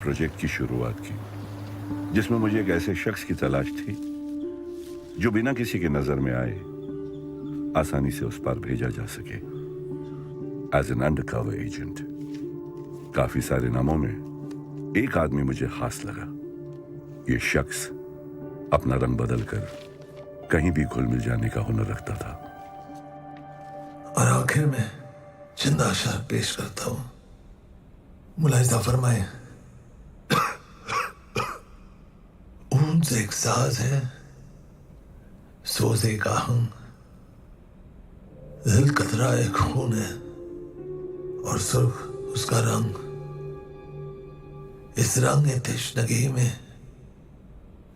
Project की शुरुआत की जिसमें मुझे एक ऐसे शख्स की तलाश थी जो बिना किसी के नजर में आए आसानी से उस पार भेजा जा सके एज एन अंडरकवर एजेंट। काफी सारे नामों में एक आदमी मुझे खास लगा। ये शख्स अपना रंग बदलकर कहीं भी घुल मिल जाने का हुनर रखता था। और आखिर में चंद आशार पेश करता हूं। मुलाहिजा फरमाए, ऊन से एक साज है, सोजे का हम, दिल कतरा एक खून है और सुर्ख उसका रंग। इस रंग तश्नगी में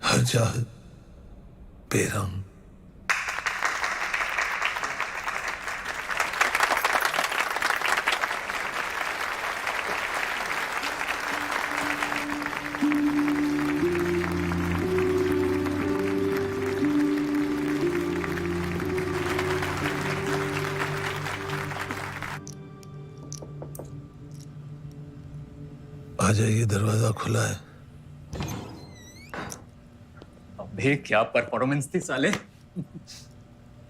हर चाहत बेरंग। आ जाइए, दरवाजा खुला है। अबे क्या परफॉर्मेंस थी साले।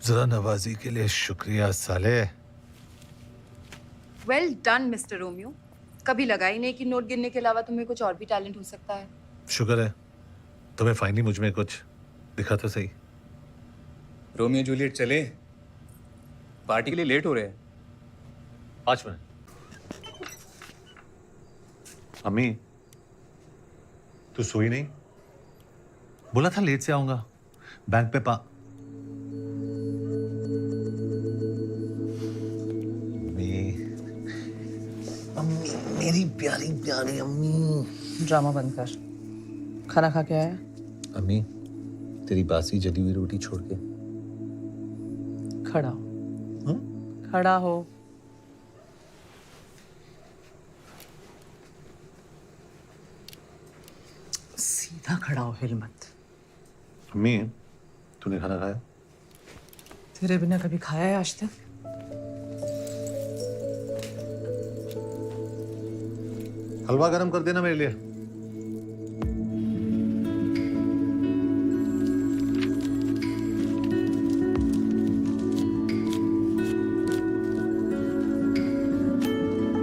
जरा नवाजी के लिए शुक्रिया साले। Well done mister Romeo. कभी लगा ही नहीं कि नोट गिनने के अलावा तुम्हें कुछ और भी टैलेंट हो सकता है। शुक्र है तुम्हें फाइनली मुझ में कुछ दिखा तो सही। रोमियो जूलियट चले, पार्टी के लिए लेट हो रहे हैं। 5 मिनट। अम्मी, तू सोई नहीं? बोला था लेट से आऊंगा। बैंक पे अम्मी, मेरी प्यारी प्यारी अम्मी। ड्रामा बंद कर। खाना खा के आया? अम्मी, तेरी बासी जली हुई रोटी छोड़ के। खड़ा हो। खड़ा हो। सीधा खड़ा हो, हिल मत। अम्मी, तूने खाना खाया? तेरे बिना कभी खाया है आज तक? हलवा गरम कर देना मेरे लिए।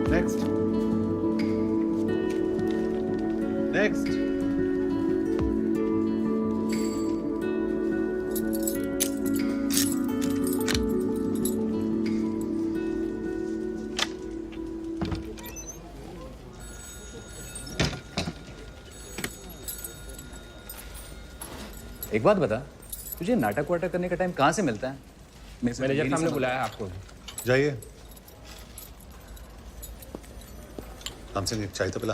Next next. एक बात बता, तुझे नाटक वाटक करने का टाइम कहाँ से मिलता है? मैनेजर साहब ने बुलाया आपको। जाइए, हमसे एक चाय तो पिला।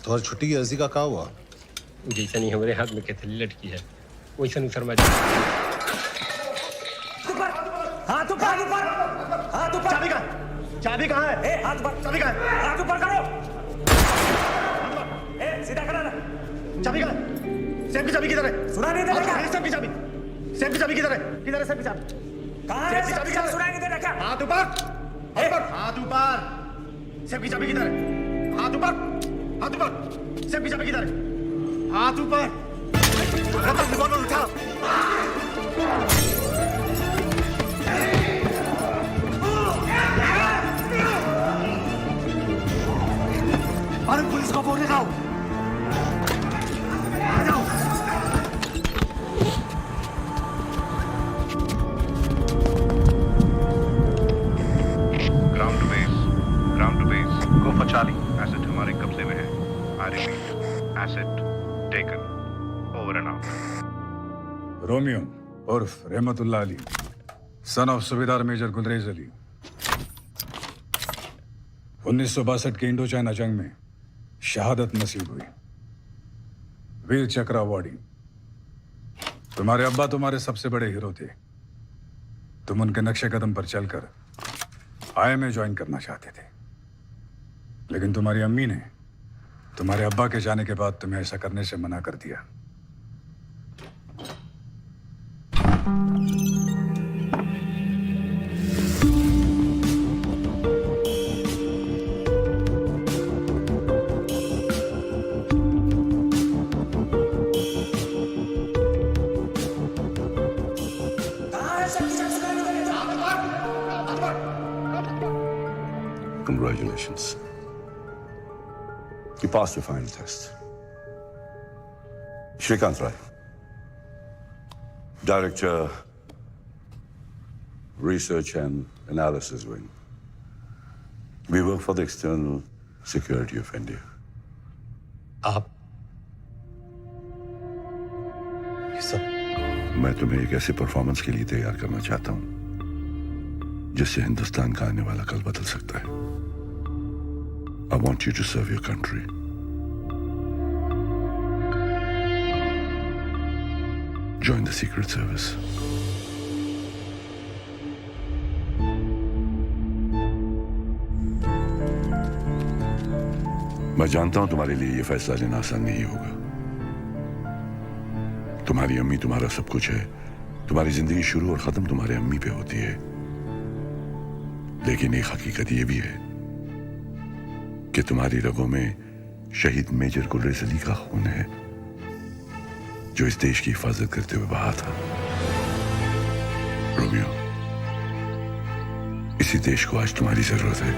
तुम्हारी छुट्टी की अर्जी का क्या हुआ? जैसे नहीं हमारे हाथ में कैथली लटकी है वैसे नहीं शर्मा जी। हाथ ऊपर ऊपर, हाथ ऊपर। चाबी कहाँ? चाबी कहाँ है? ए, हाथ ऊपर। चाबी कहाँ है? हाथ ऊपर करो। ए, सीधा करा ना। चाबी कहाँ है? सेफ की चाबी किधर है? सुना नहीं दे रहा। सेफ की चाबी। सेफ की चाबी किधर है? किधर है सेफ की चाबी? कहाँ है? सेफ की चाबी सुना नहीं दे रहा क्या? हाथ ऊपर। हाथ ऊपर। सेफ की चाबी किधर है? हाथ ऊपर। हाथ ऊपर। सेफ की चाबी किधर है? हाथ ऊपर। रिवॉल्वर उठा। अरे पुलिस को फोन लगाओ। Ground to base go for Charlie. Asset हमारे कब्जे में है। I repeat, asset taken. Over and out. Romeo उर्फ Rahmatullah Ali, son of subedar major Gulrez Ali, 1962 के इंडो चाइना जंग में शहादत नसीब हुई, वीर चक्र अवॉर्डी। तुम्हारे अब्बा तुम्हारे सबसे बड़े हीरो थे। तुम उनके नक्शे कदम पर चलकर आई में ज्वाइन करना चाहते थे, लेकिन तुम्हारी अम्मी ने तुम्हारे अब्बा के जाने के बाद तुम्हें ऐसा करने से मना कर दिया। Congratulations. You passed the final test. Shrikant Rai, Director, Research and Analysis Wing. We work for the external security of India. आप ये सब मैं तुम्हें एक ऐसे परफॉर्मेंस के लिए तैयार करना चाहता हूं जिससे हिंदुस्तान का आने वाला कल बदल सकता है। I want you to serve your country. Join the Secret Service. मैं जानता हूं तुम्हारे लिए यह फैसला लेना आसान नहीं होगा। तुम्हारी अम्मी तुम्हारा सब कुछ है। तुम्हारी जिंदगी शुरू और खत्म तुम्हारे अम्मी पे होती है। लेकिन एक हकीकत यह भी है कि तुम्हारी रगों में शहीद मेजर गुलरेज अली का खून है, जो इस देश की हिफाजत करते हुए बहा था। रोमियो, इसी देश को आज तुम्हारी जरूरत है।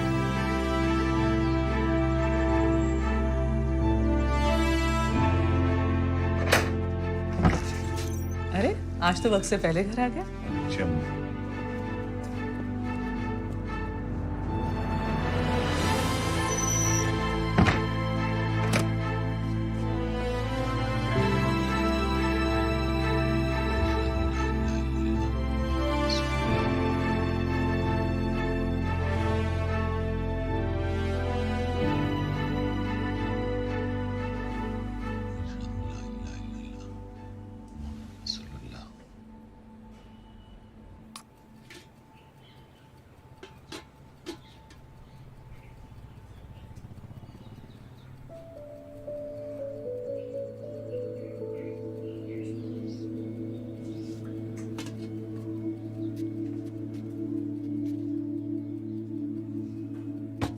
अरे आज तो वक्त से पहले घर आ गया।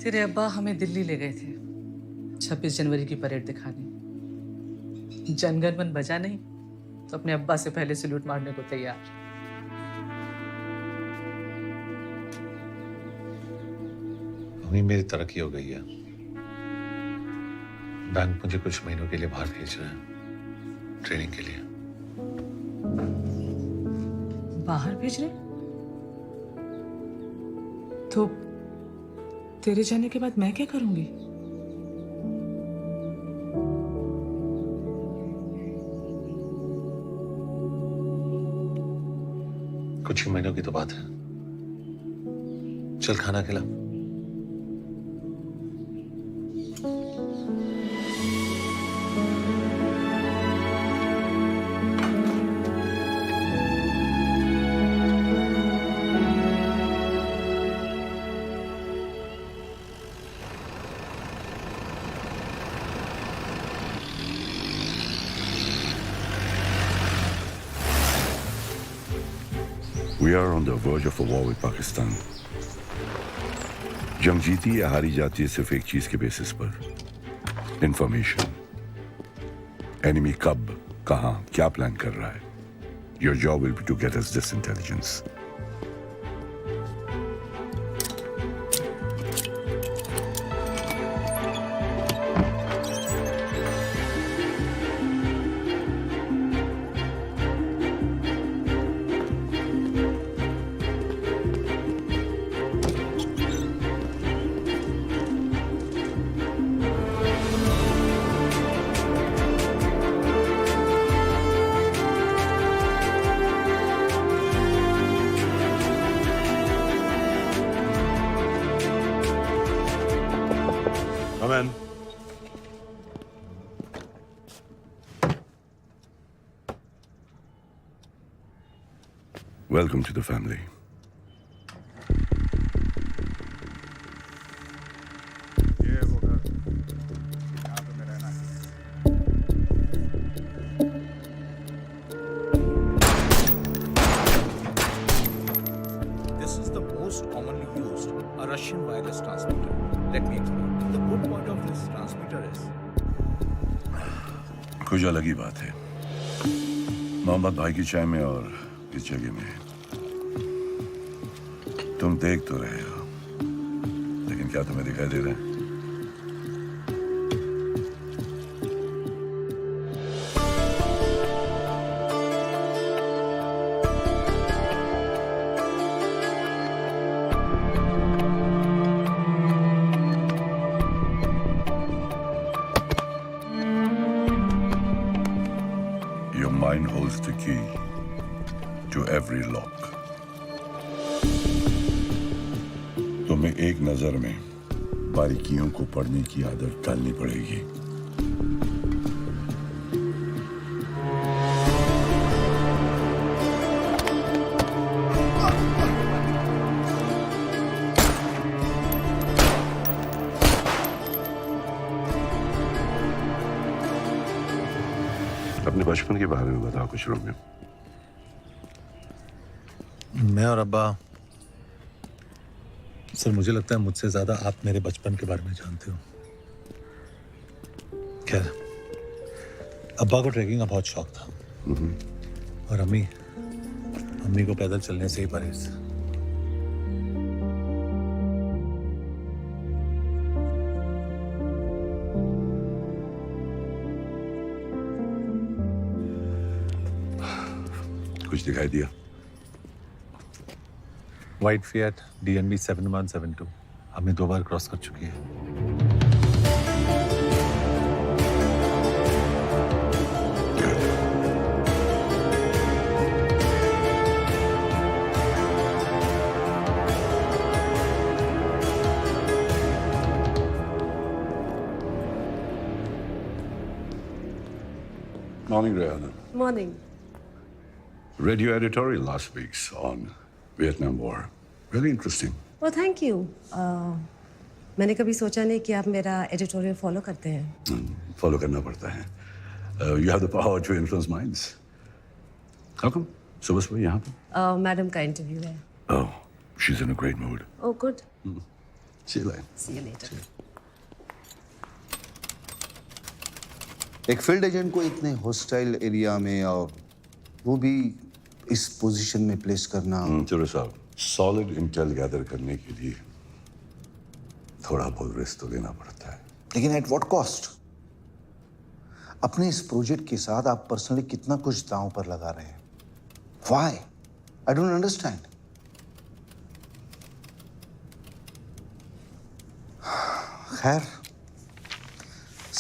तेरे अब्बा हमें दिल्ली ले गए थे 26 जनवरी की परेड दिखाने। जनगण मन बजा नहीं तो अपने अब्बा से पहले सैल्यूट मारने को तैयार। मम्मी, मेरी तरक्की हो गई है। बैंक मुझे कुछ महीनों के लिए बाहर भेज रहा है ट्रेनिंग के लिए। बाहर भेज रहे? तो तेरे जाने के बाद मैं क्या करूंगी? कुछ ही महीनों की तो बात है। चल खाना खिला। We are on the verge of a war with Pakistan. जंग जीती या हारी जाती है सिर्फ एक चीज के बेसिस पर, इंफॉर्मेशन। एनिमी कब, कहां, क्या प्लान कर रहा है। Your job will be to get us this intelligence. Come in. Welcome to the family. ये वो घर, यहाँ पे मैं रहना है। This is the most commonly used, a Russian wireless transmitter. Let me explain. The good point of this transmitter is कुछ अलग ही बात है मोहम्मद भाई की चाय में और इस जगह में। तुम देख तो रहे हो, लेकिन क्या तुम्हें दिखाई दे रहे हैं? Your mind holds the key to every lock. तुम्हें एक नजर में बारीकियों को पढ़ने की आदत डालनी पड़ेगी। अपने बचपन के बारे में बताओ कुछ, रोमियो। मैं और अब्बा, सर मुझे लगता है मुझसे ज्यादा आप मेरे बचपन के बारे में जानते हो। खैर, अब्बा को ट्रैकिंग का बहुत शौक था और अम्मी को पैदल चलने से ही परहेज। कुछ दिखाई दिया? वाइट फिएट DNB 7172 हमें 2 बार क्रॉस कर चुकी है। Morning, Rihanna. Morning. Read your editorial last week on Vietnam War. Really interesting. Oh, thank you. मैंने कभी सोचा नहीं कि आप मेरा एडिटोरियल फॉलो करते हैं। फॉलो करना पड़ता है। You have the power to influence minds. How come? सुबह सुबह यहाँ पे? मैडम का इंटरव्यू है। Oh, she's in a great mood. Oh, good. See you later. See you later. एक फील्ड एजेंट को इतने हॉस्टाइल एरिया में और वो भी इस पोजीशन में प्लेस करना। चलो साहब, सॉलिड इंटेल गैदर करने के लिए थोड़ा बहुत रिस्क तो लेना पड़ता है। लेकिन एट व्हाट कॉस्ट? अपने इस प्रोजेक्ट के साथ आप पर्सनली कितना कुछ दांव पर लगा रहे हैं? व्हाई? I don't understand. खैर,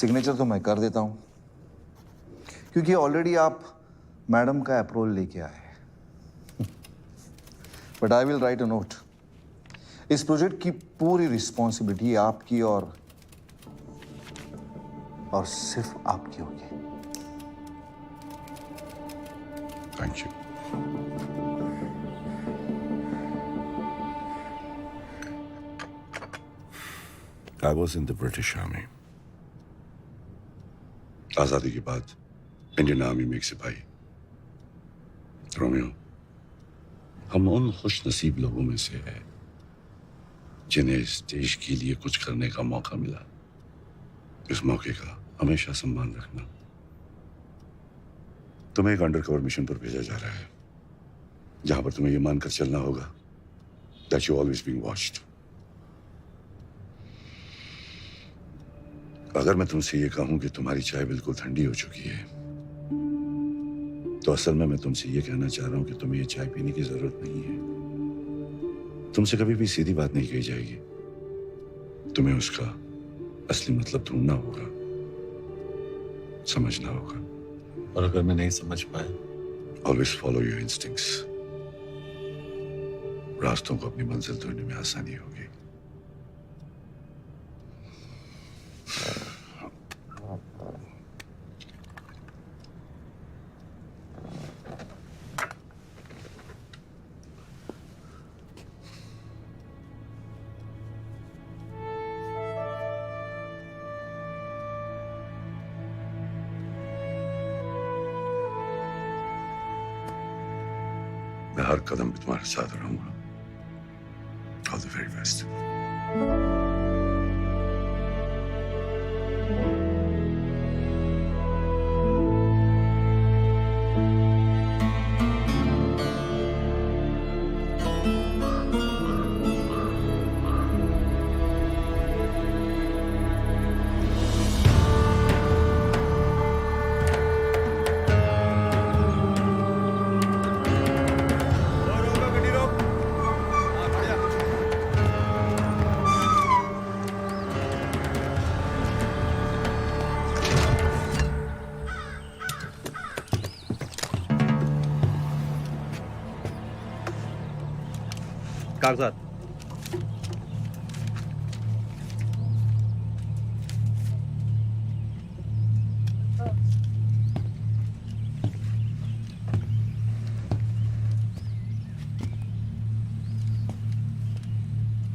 सिग्नेचर तो मैं कर देता हूं क्योंकि ऑलरेडी आप मैडम का अप्रूवल लेके आए हैं। But I will write a note. इस प्रोजेक्ट की पूरी रिस्पॉन्सिबिलिटी आपकी और सिर्फ आपकी होगी। Thank you. I was in the British Army. आजादी के बाद इंडियन आर्मी में एक सिपाही। रोमियो, हम उन खुश नसीब लोगों में से हैं जिन्हें इस देश के लिए कुछ करने का मौका मिला। इस मौके का हमेशा सम्मान रखना। तुम्हें एक अंडरकवर मिशन पर भेजा जा रहा है जहां पर तुम्हें यह मानकर चलना होगा that you always being watched. अगर मैं तुमसे ये कहूं कि तुम्हारी चाय बिल्कुल ठंडी हो चुकी है, तो असल में मैं तुमसे ये कहना चाह रहा हूं कि तुम्हें ये चाय पीने की जरूरत नहीं है। तुमसे कभी भी सीधी बात नहीं कही जाएगी। तुम्हें उसका असली मतलब ढूंढना होगा, समझना होगा। और अगर मैं नहीं समझ पाया? Always follow your instincts. रास्तों को अपनी मंजिल ढूंढने में आसानी होगी। मैं हर कदम पे तुम्हारे साथ रहूंगा। All the very best. कागजात।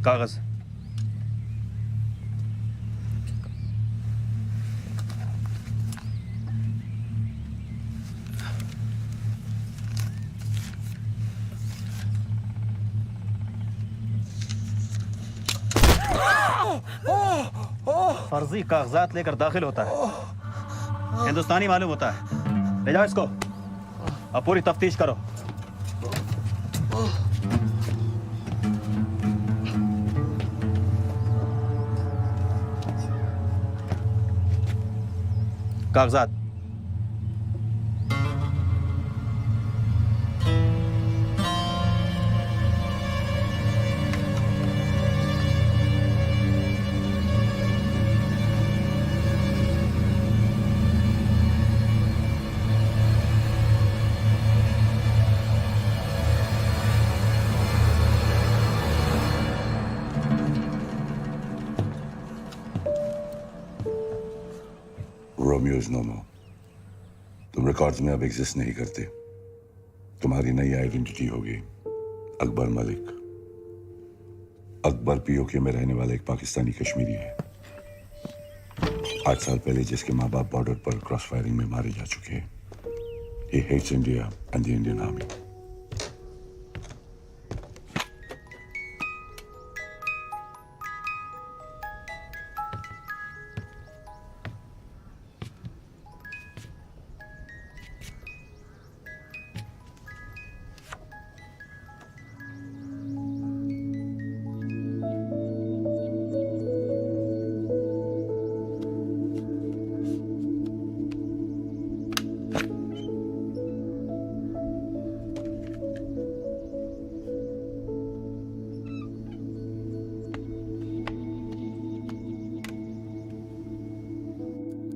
कागज। फर्जी कागजात लेकर दाखिल होता है, हिंदुस्तानी मालूम होता है। ले जाओ इसको, अब पूरी तफ्तीश करो। कागजात। रोमियो इज नो मोर। तुम रिकॉर्ड्स में अब एग्जिस्ट नहीं करते। तुम्हारी नई आइडेंटिटी होगी अकबर मलिक। अकबर पीओके में रहने वाला एक पाकिस्तानी कश्मीरी है, 8 साल पहले जिसके माँ बाप बॉर्डर पर क्रॉस फायरिंग में मारे जा चुके हैं। He hates India and the Indian Army.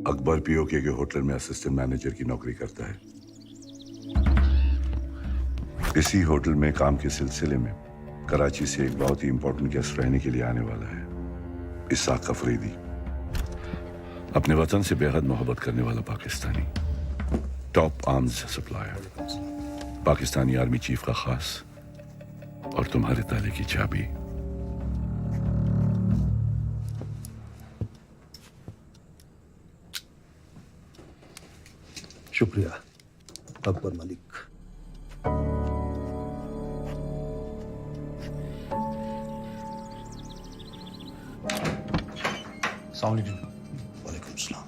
Akbar PoK के होटल में असिस्टेंट मैनेजर की नौकरी करता है। इसी होटल में काम के सिलसिले में कराची से एक बहुत ही इंपॉर्टेंट गेस्ट रहने के लिए आने वाला है, इसाक अफरीदी। अपने वतन से बेहद मोहब्बत करने वाला Pakistani, top arms supplier, Pakistani army chief का खास और तुम्हारे ताले की चाबी। शुक्रिया अकबर मलिक। वालेकुम सलाम।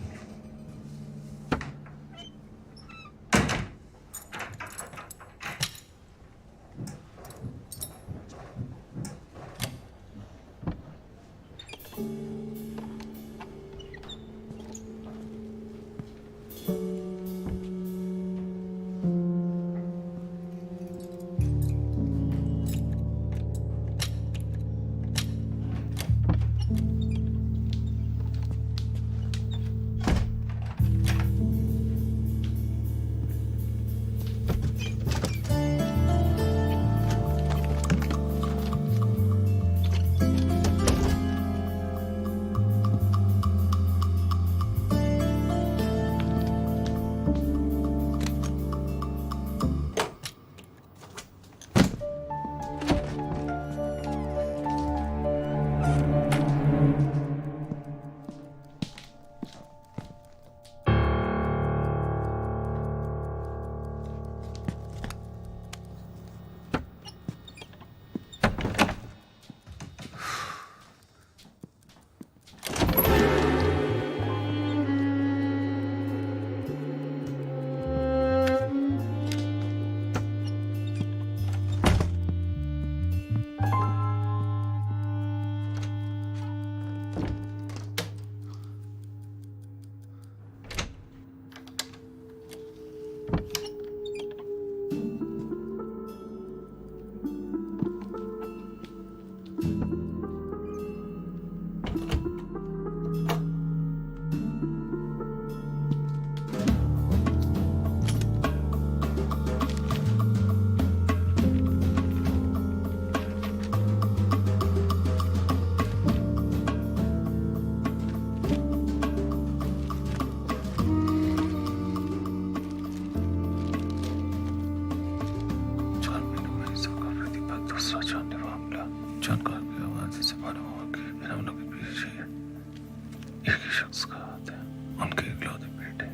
उनके इकलौते बेटे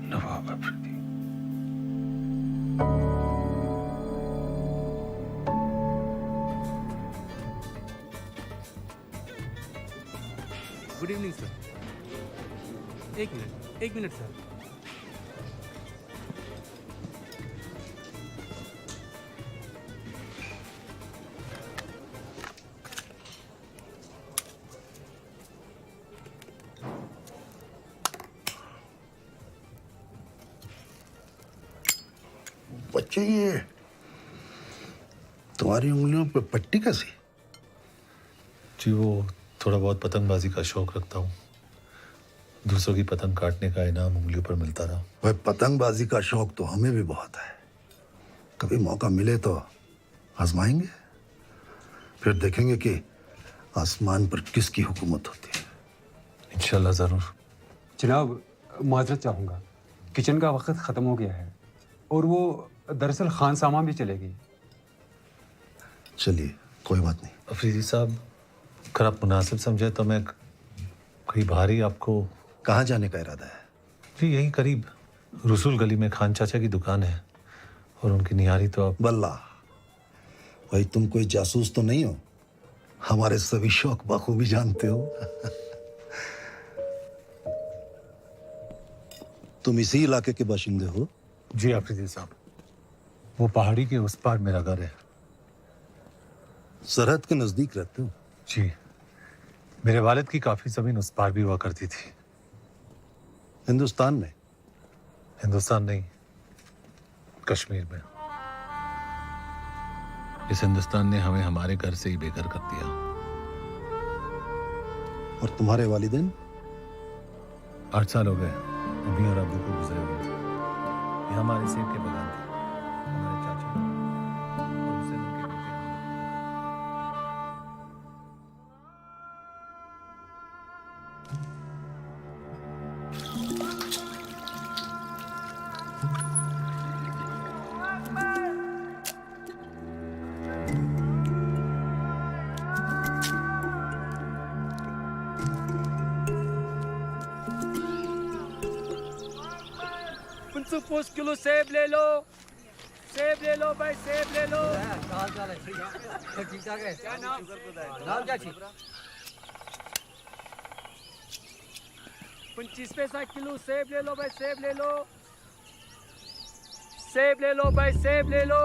Nawab Afridi. Good evening sir. एक मिनट सर। बच्चे, ये तुम्हारी उंगलियों पे पट्टी कैसी? जी वो थोड़ा बहुत पतंगबाजी का शौक रखता हूँ। दूसरों की पतंग काटने का इनाम उंगलियों पर मिलता रहा। भाई पतंगबाजी का शौक तो हमें भी बहुत है। कभी मौका मिले तो आजमाएंगे, फिर देखेंगे कि आसमान पर किसकी हुकूमत होती है। इंशाल्लाह जरूर। जनाब माजरत चाहूँगा, किचन का वक्त ख़त्म हो गया है और वो दरअसल खान सामा भी चलेगी। चलिए कोई बात नहीं। अफरीदी साहब, अगर आप मुनासिब समझे तो मैं कहीं बाहर ही आपको। कहाँ जाने का इरादा है? जी यहीं करीब रसूल गली में खान चाचा की दुकान है और उनकी निहारी तो आप। बल्ला भाई, तुम कोई जासूस तो नहीं हो? हमारे सभी शौक बखूबी जानते हो। तुम इसी इलाके के बाशिंदे हो? जी अफरीदी साहब, वो पहाड़ी के उस पार मेरा घर है। सरहद के नजदीक रहते हो? जी, मेरे वालिद की काफी जमीन उस पार भी हुआ करती थी। हिंदुस्तान में? हिंदुस्तान नहीं, कश्मीर में। इस हिंदुस्तान ने हमें हमारे घर से ही बेघर कर दिया। और तुम्हारे वालिदैन? 8 साल हो गए अम्मी और अब्बू को गुजरे हुए। ये हमारे सेब के बगान थे। हमारे चाचा और हुसैन उनके बेटे। कुछ किलो सेब ले लो, सेब ले लो भाई, सेब ले लो। क्या नाम? नाम क्या छी? 25 पैसा किलो सेब ले लो भाई, सेब ले लो, सेब ले लो भाई, सेब ले लो।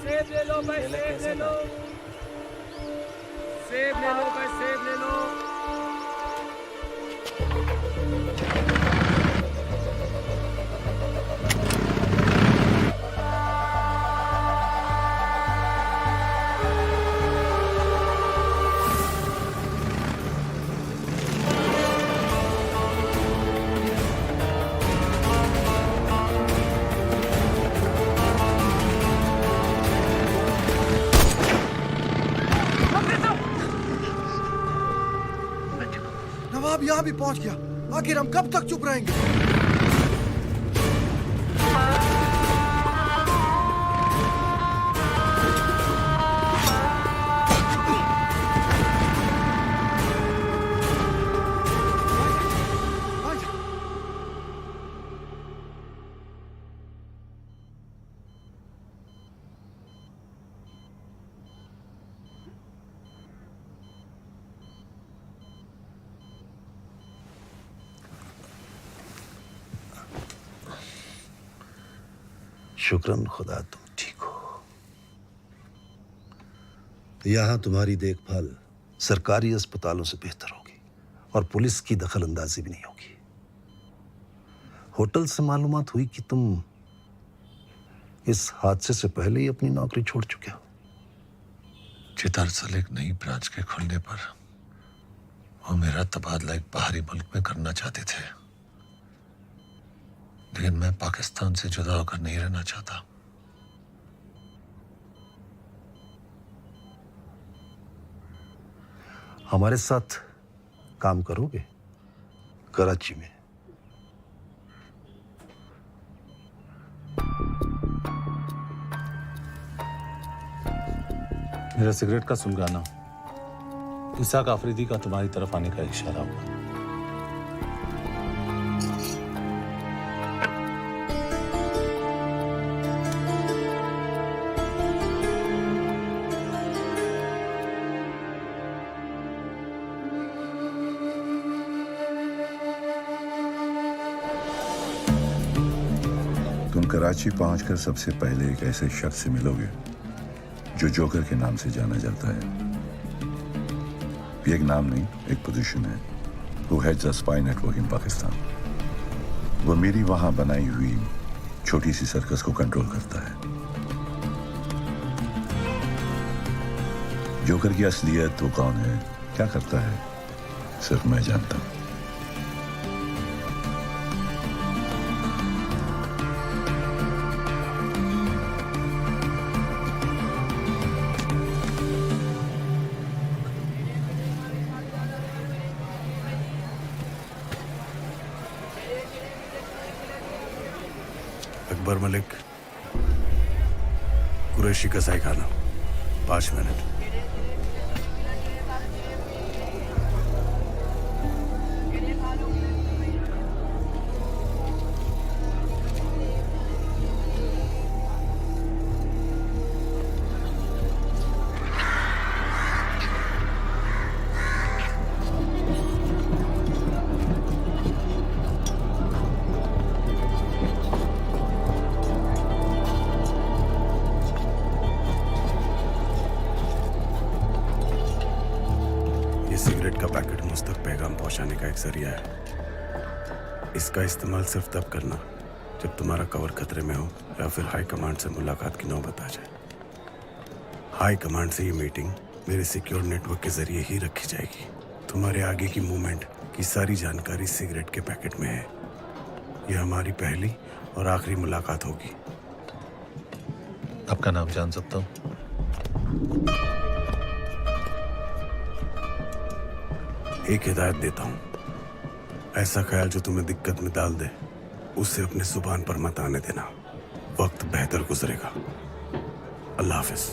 सेब ले लो भाई, सेब ले लो, सेब ले लो भाई, सेब ले लो। नवाब यहाँ भी पहुंच गया। आखिर हम कब तक चुप रहेंगे? शुक्रन खुदा तुम ठीक हो। यहां तुम्हारी देखभाल सरकारी अस्पतालों से बेहतर होगी और पुलिस की दखल अंदाजी भी नहीं होगी। होटल से मालूमात हुई कि तुम इस हादसे से पहले ही अपनी नौकरी छोड़ चुके हो। दरअसल एक नई ब्रांच के खुलने पर वो मेरा तबादला एक बाहरी मुल्क में करना चाहते थे, लेकिन मैं पाकिस्तान से जुदा होकर नहीं रहना चाहता। हमारे साथ काम करोगे कराची में? मेरा सिगरेट का सुलगाना इसाक आफरीदी का तुम्हारी तरफ आने का इशारा हुआ। तुम कराची पहुंचकर सबसे पहले एक ऐसे शख्स से मिलोगे जो जोकर के नाम से जाना जाता है। ये एक नाम नहीं, एक पोजीशन है। Who heads a spy network in Pakistan. वो मेरी वहां बनाई हुई छोटी सी सर्कस को कंट्रोल करता है। जोकर की असलियत वो कौन है, क्या करता है, सिर्फ मैं जानता हूं। अकबर मलिक, कुरैशी कसाई खाना, 5 मिनट। सिगरेट का पैकेट मुझ तक पैगाम पहुंचाने का एक जरिया है। इसका इस्तेमाल सिर्फ तब करना जब तुम्हारा कवर खतरे में हो या फिर हाई कमांड से मुलाकात की नौबत आ जाए। हाई कमांड से ये मीटिंग मेरे सिक्योर नेटवर्क के जरिए ही रखी जाएगी। तुम्हारे आगे की मूवमेंट की सारी जानकारी सिगरेट के पैकेट में है। यह हमारी पहली और आखिरी मुलाकात होगी। आपका नाम जान सकता हूँ? एक हिदायत देता हूं, ऐसा ख्याल जो तुम्हें दिक्कत में डाल दे उससे अपने जुबान पर मत आने देना। वक्त बेहतर गुजरेगा। अल्लाह हाफिज।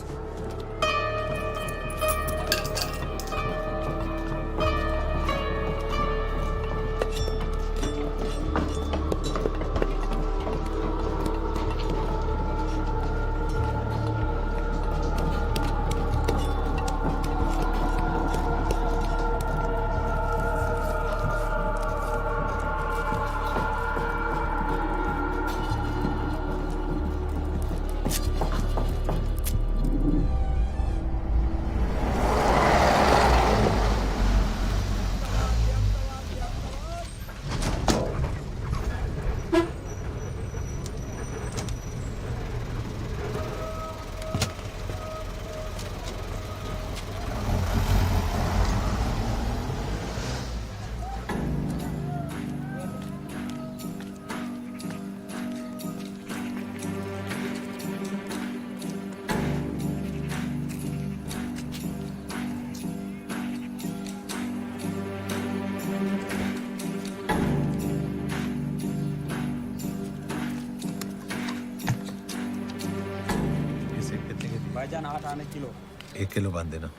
भाईजान 8 आने किलो। 1 किलो बांध देना।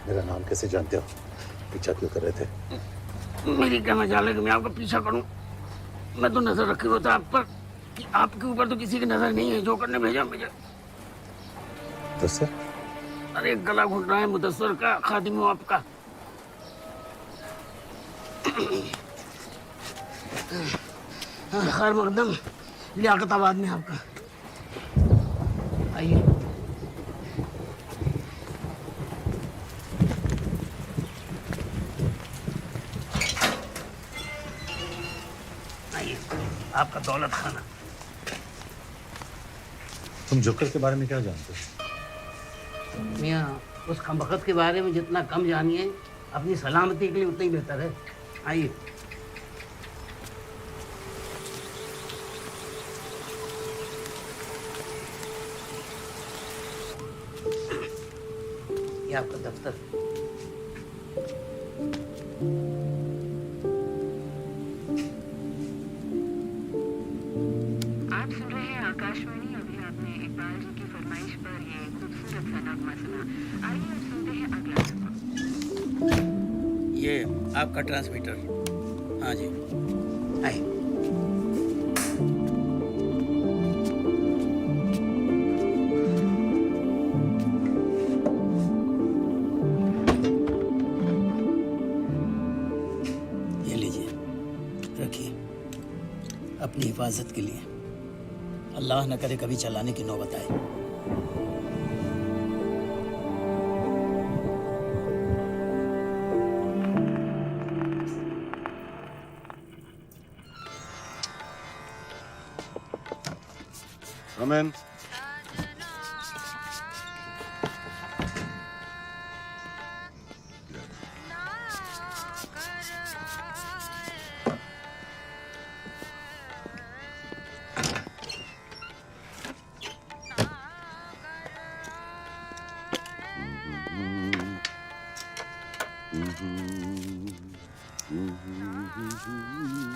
मेरा नाम कैसे जानते हो? पीछा क्यों कर रहे थे? मेरी क्या मजाल है कि मैं आपका पीछा करूं? मैं तो नजर रखी होता आप पर कि आपके ऊपर तो किसी की नजर नहीं है। जोकर ने भेजा मुझे। तो सर? अरे गला घुट रहा है मुदस्सर का, खादिम हूं आपका। खैर मकदम लियाकताबाद में आपका। आइए। आपका दौलत खाना। तुम जोकर के बारे में क्या जानते हो? मियाँ, उस खमबख्त के बारे में जितना कम जानिए अपनी सलामती के लिए उतना ही बेहतर है। आइए। ये आपका दफ्तर। आप सुन रहे हैं आकाशवाणी। अभी आपने इकबाल जी की फरमाइश पर ये खूबसूरत सा नगमा सुना। आइए अब सुनते हैं अगला नगमा। ये आपका ट्रांसमीटर। हाँ जी, आइए। ये लीजिए, रखिए अपनी हिफाजत के लिए। अल्लाह न करे कभी चलाने की नौबत आए। Come in.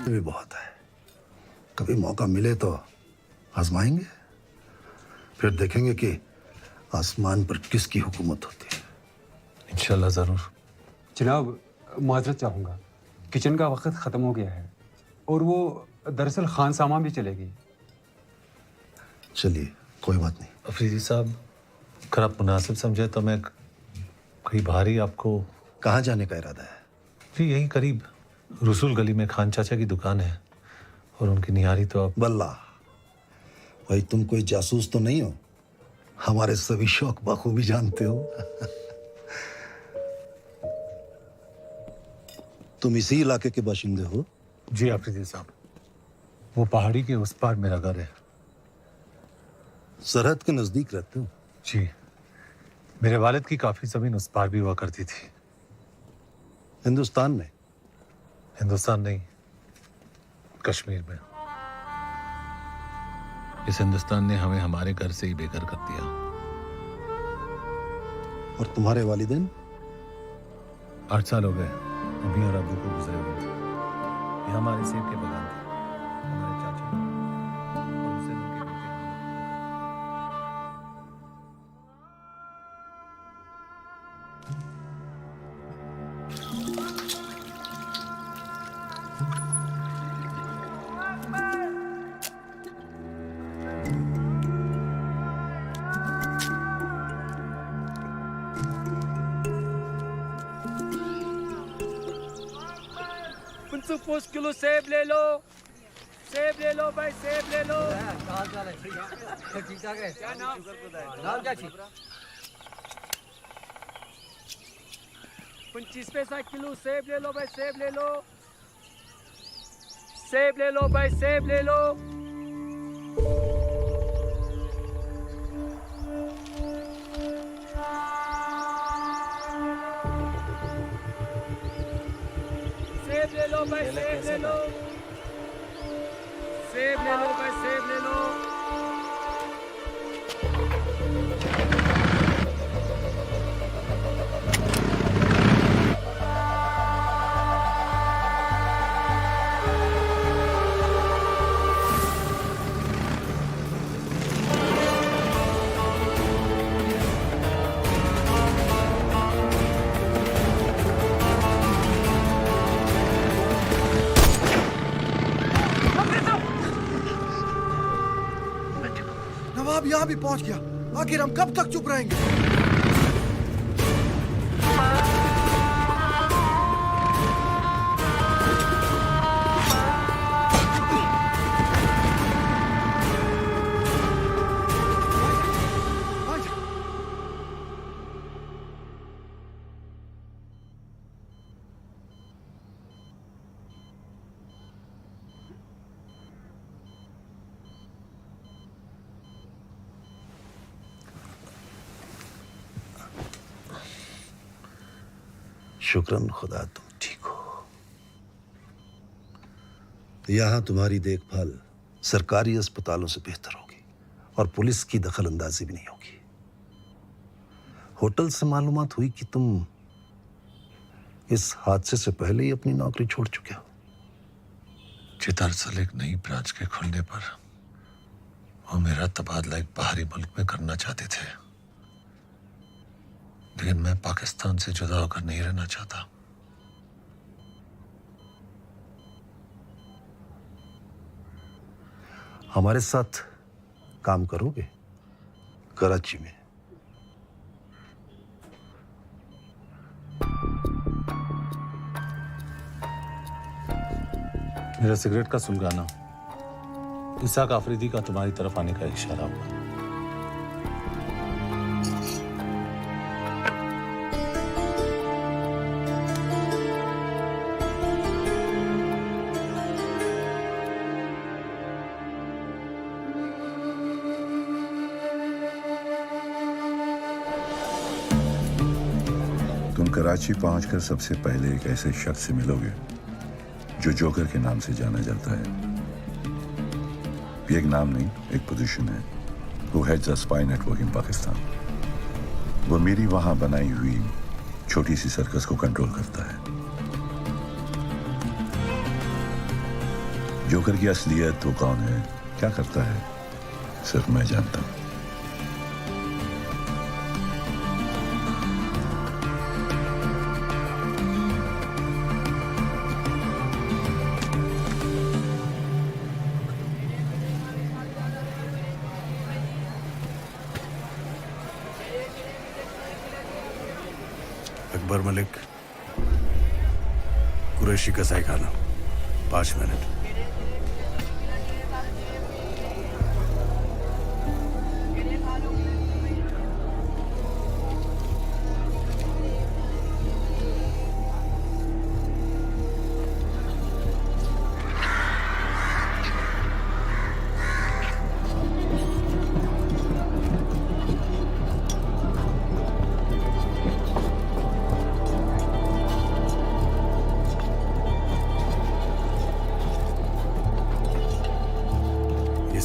भी बहुत है। कभी मौका मिले तो आजमाएंगे, फिर देखेंगे कि आसमान पर किसकी हुकूमत होती है। इंशाल्लाह जरूर। जनाब, माजरत चाहूँगा, किचन का वक्त ख़त्म हो गया है और वो दरअसल खान सामा भी चलेगी। चलिए, कोई बात नहीं। अफरीदी साहब, अगर आप मुनासिब समझे तो मैं कहीं बाहर ही आपको। कहाँ जाने का इरादा है? जी यहीं करीब रसूल गली में खान चाचा की दुकान है और उनकी निहारी तो आप। बल्ला भाई, तुम कोई जासूस तो नहीं हो? हमारे सभी शौक बखूबी जानते हो। तुम इसी इलाके के बाशिंदे हो? जी अफरीदी साहब, वो पहाड़ी के उस पार मेरा घर है। सरहद के नजदीक रहते हो? जी, मेरे वालिद की काफी जमीन उस पार भी हुआ करती थी। हिंदुस्तान में? हिंदुस्तान नहीं, कश्मीर में। इस हिंदुस्तान ने हमें हमारे घर से ही बेघर कर दिया। और तुम्हारे वालिदैन? 8 साल हो गए अम्मी और अब्बू को गुजरे हुए। ये हमारे सेब के बगान थे, हमारे चाचा और उसे उनके बेटे। कुछ किलो सेब ले लो, सेब ले लो भाई, सेब ले लो। ठीक ठाक है। क्या नाम? नाम क्या थी? 25 पैसा किलो सेब ले लो भाई, सेब ले लो, सेब ले लो भाई, सेब ले लो। सेब ले लो भाई, सेब ले लो, सेब ले लो भाई, सेब ले लो। नवाब यहाँ भी पहुंच गया। आखिर हम कब तक चुप रहेंगे? शुक्रन खुदा तुम ठीक हो। तो यहाँ तुम्हारी देखभाल सरकारी अस्पतालों से बेहतर होगी और पुलिस की दखल अंदाजी भी नहीं होगी। होटल से मालूमात हुई कि तुम इस हादसे से पहले ही अपनी नौकरी छोड़ चुके हो। जी दरअसल एक नई ब्रांच के खुलने पर वो मेरा तबादला एक बाहरी मुल्क में करना चाहते थे, लेकिन मैं पाकिस्तान से जुदा होकर नहीं रहना चाहता। हमारे साथ काम करोगे कराची में? मेरा सिगरेट का सुलगाना इसाक आफरीदी का तुम्हारी तरफ आने का इशारा हुआ। तुम कराची पहुंचकर सबसे पहले एक ऐसे शख्स से मिलोगे जो जोकर के नाम से जाना जाता है। ये एक नाम नहीं, एक पोजीशन है। Who heads a spy network in Pakistan. वो मेरी वहां बनाई हुई छोटी सी सर्कस को कंट्रोल करता है। जोकर की असलियत वो कौन है, क्या करता है, सिर्फ मैं जानता हूं। अकबर मलिक, कुरैशी कसाई खाना, 5 मिनट।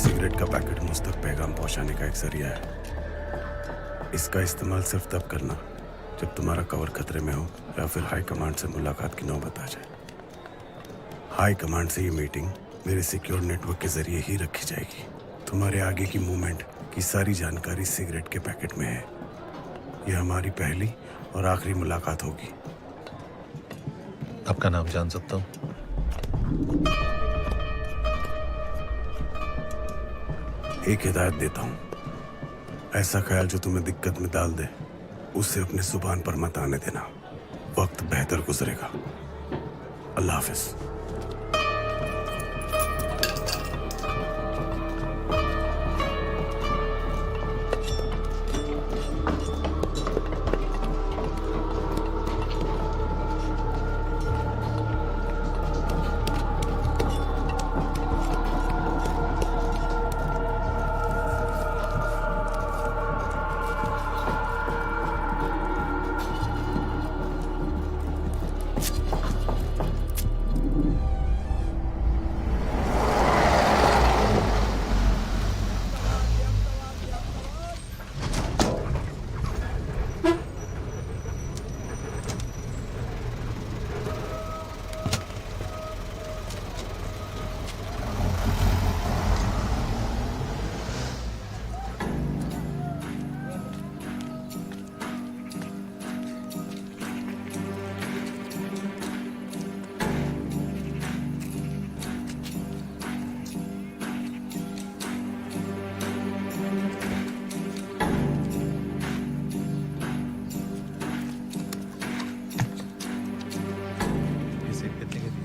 सिगरेट का पैकेट मुझ तक पैगाम पहुंचाने का एक जरिया है। इसका इस्तेमाल सिर्फ तब करना जब तुम्हारा कवर खतरे में हो या फिर हाई कमांड से मुलाकात की नौबत आ जाए। हाई कमांड से ये मीटिंग मेरे सिक्योर नेटवर्क के जरिए ही रखी जाएगी। तुम्हारे आगे की मूवमेंट की सारी जानकारी सिगरेट के पैकेट में है। यह हमारी पहली और आखिरी मुलाकात होगी। आपका नाम जान सकता हूँ? एक हिदायत देता हूं, ऐसा ख्याल जो तुम्हें दिक्कत में डाल दे उसे अपने जुबान पर मत आने देना। वक्त बेहतर गुजरेगा। अल्लाह हाफिज।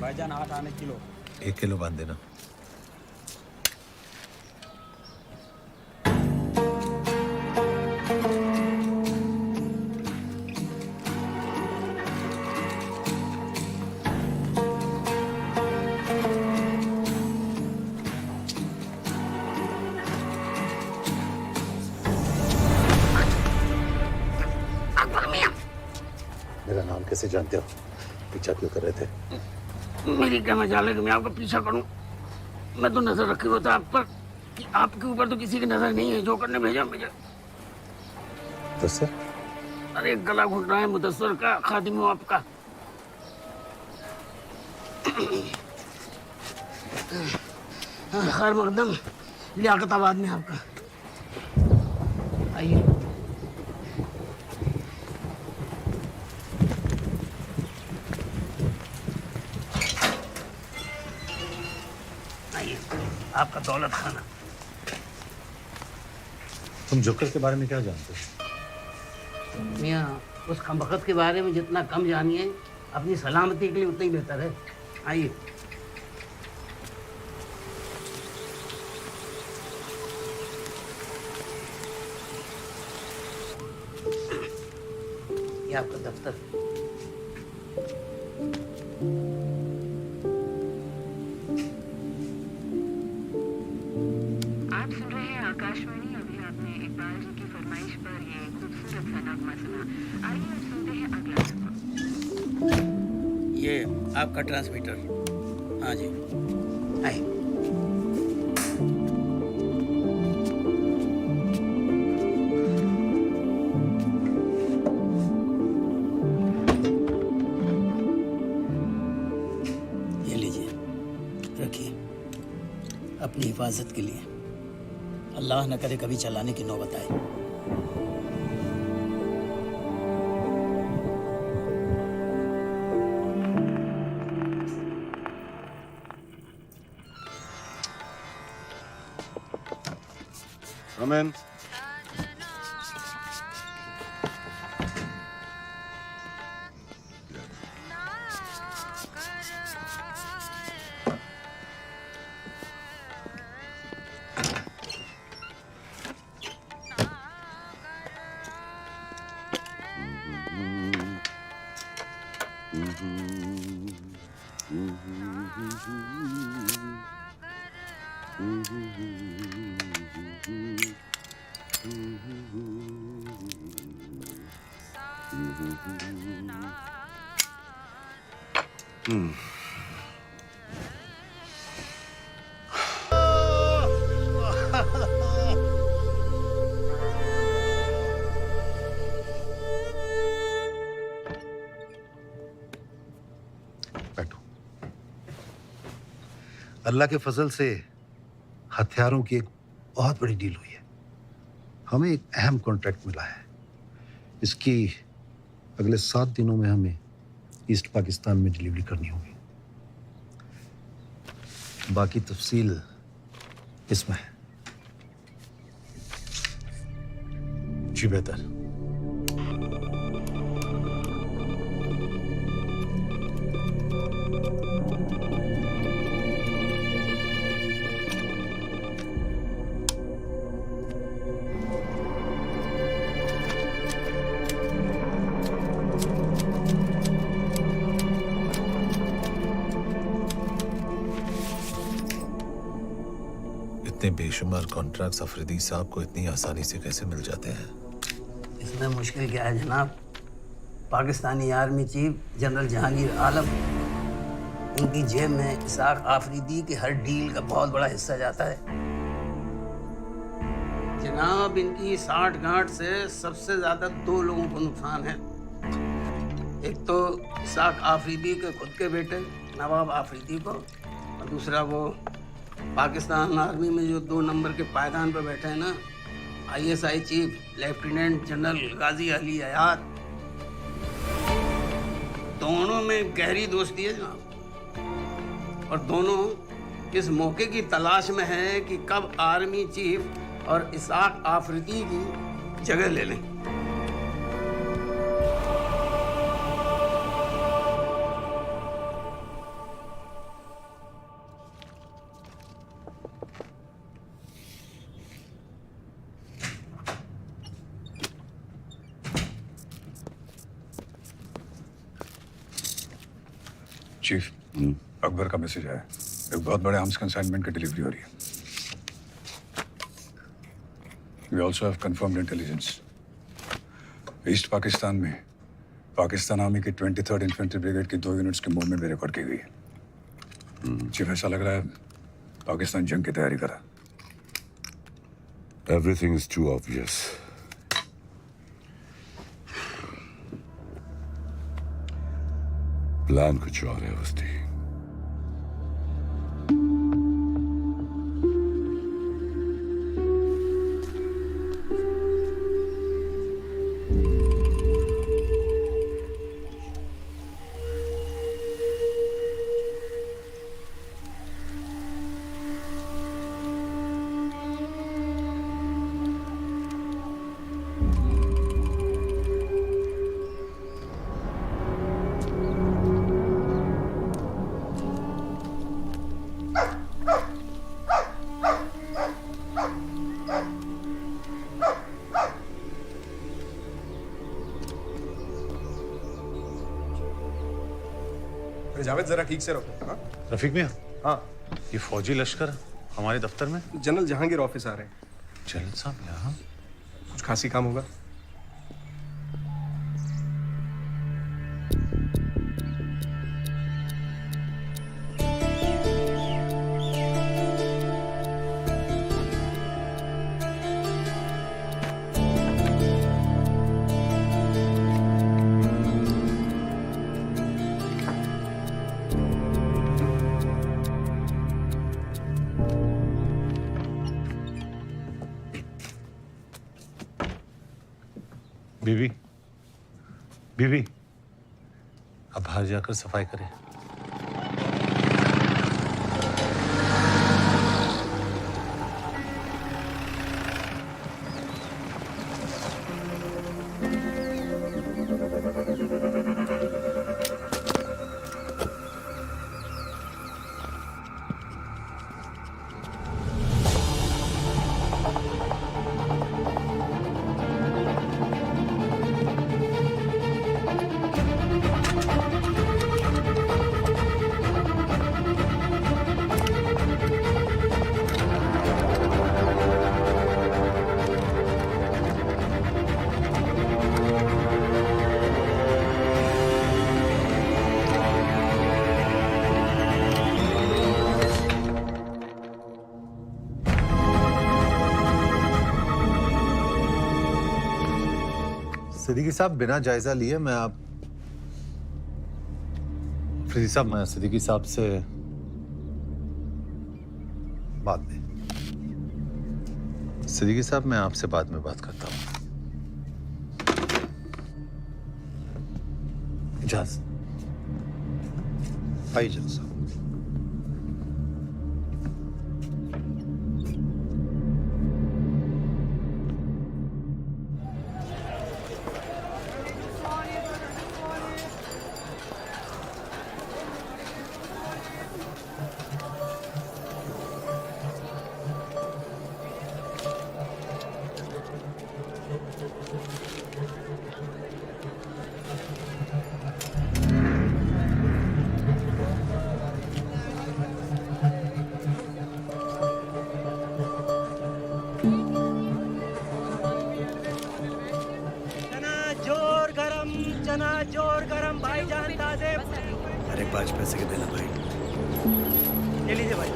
भाईजान 8 आने किलो। 1 किलो बांध देना। मेरा नाम कैसे जानते हो? पीछा क्यों कर रहे थे? मेरी क्या मजाल है कि मैं आपका पीछा करूं। मैं तो नजर रखी होता आप पर कि आपके ऊपर तो किसी की नजर नहीं है। जोकर ने भेजा मुझे। तो सर अरे गला घुट रहा है मुदस्सर का, खादिम हूँ आपका। खैर मकदम, लियाकताबाद में आपका। आइए। आइए, आपका दौलत खाना। तुम जोकर के बारे में क्या जानते हो? मियाँ, उस खमबख्त के बारे में जितना कम जानिए अपनी सलामती के लिए उतना ही बेहतर है। आइए। ये आपका दफ्तर। आप सुन रहे हैं आकाशवाणी। अभी आपने इकबाल जी की फरमाइश पर ये खूबसूरत सा नगमा सुना। आइए अब सुनते हैं अगला नगमा। ये आपका ट्रांसमीटर। हाँ जी, आइए। ये लीजिए, रखिए अपनी हिफाजत के लिए। अल्लाह न करे कभी चलाने की नौबत आए। Amen. अल्लाह के फजल से हथियारों की एक बहुत बड़ी डील हुई है। हमें एक अहम कॉन्ट्रैक्ट मिला है। इसकी अगले 7 दिनों में हमें ईस्ट पाकिस्तान में डिलीवरी करनी होगी। बाकी तफसील इसमें है। जी बेहतर। इतने बेशुमार कॉन्ट्रैक्ट्स अफरीदी साहब को इतनी आसानी से कैसे मिल जाते हैं? इसमें मुश्किल क्या है जनाब? Pakistani army chief general Jahangir Alam, उनकी जेब में इसाक आफरीदी की हर डील का बहुत बड़ा हिस्सा जाता है। जनाब, इनकी 60 गांठ से सबसे ज्यादा 2 लोगों को नुकसान है। एक तो इसाक आफरीदी के खुद के बेटे नवाब आफरीदी को, और दूसरा वो पाकिस्तान आर्मी में जो 2 नंबर के पायदान पर बैठे हैं ना, ISI चीफ लेफ्टिनेंट जनरल गाजी अली हयात। दोनों में गहरी दोस्ती है जनाब, और दोनों इस मौके की तलाश में हैं कि कब आर्मी चीफ और इसाक आफरीदी की जगह ले लें। चीफ, अकबर का मैसेज आया। एक बहुत बड़े आर्म्स कंसाइनमेंट की डिलीवरी हो रही है। We also have confirmed intelligence. East Pakistan में पाकिस्तान आर्मी की 23rd इन्फेंट्री ब्रिगेड की 2 यूनिट्स की मूवमेंट भी रिकॉर्ड की गई है। चीफ, ऐसा लग रहा है पाकिस्तान जंग की तैयारी करा। Everything is too obvious. Plan कुछ और है उसकी। जावेद जरा ठीक से रखो। हाँ रफीक मियाँ, हाँ ये फौजी लश्कर हमारे दफ्तर में। जनरल जहांगीर ऑफिस आ रहे हैं। जनरल साहब यहाँ? कुछ खासी काम होगा। बीवी, बीवी, अब बाहर जाकर सफाई करें। सिद्दीकी साहब, बिना जायजा लिए मैं अफरीदी साहब, मैं सिद्दीकी साहब से बाद में। सिद्दीकी साहब, मैं आपसे बाद में बात करता हूँ। इजाज़त। आइए जनरल साहब। चना जोर गरम भाईजान ताजे। अरे 5 पैसे के देना भाई। ले लीजिए भाई।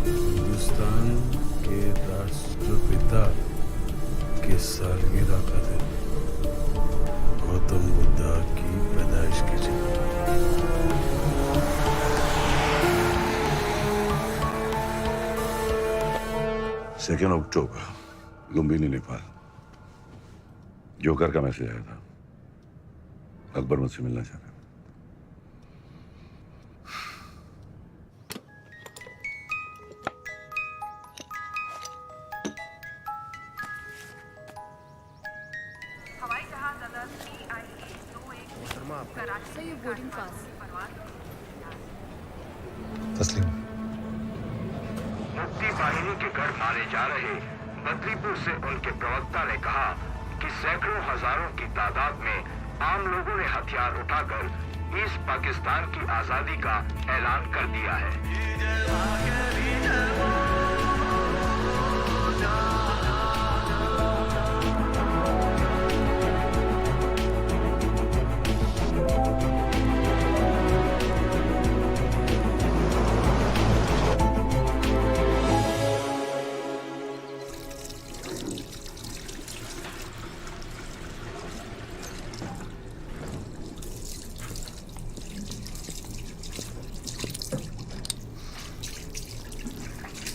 हिंदुस्तान के राष्ट्रपिता की सालगिरह का दिन, गौतम बुद्धा की पैदाइश की जयंती। 2 अक्टूबर, लुम्बिनी, नेपाल। जोकर का मैसेज आया था, अकबर मुझसे मिलना चाहता है। तस्लीम। मुक्ति बाहिनी के घर मारे जा रहे बदलीपुर से उनके प्रवक्ता ने कहा कि सैकड़ों हजारों की तादाद में आम लोगों ने हथियार उठाकर ईस्ट पाकिस्तान की आजादी का ऐलान कर दिया है।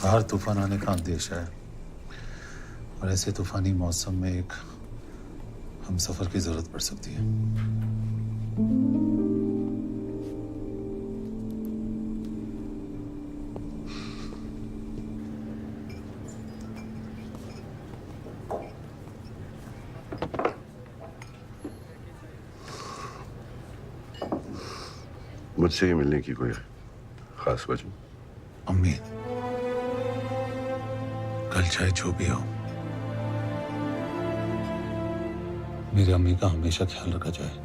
बाहर तूफान आने का अंदेशा है और ऐसे तूफानी मौसम में एक हम सफर की जरूरत पड़ सकती है। मुझसे ही मिलने की कोई खास वजह? अम्मी, कल चाहे जो भी हो, मेरी अम्मी का हमेशा ख्याल रखा जाए।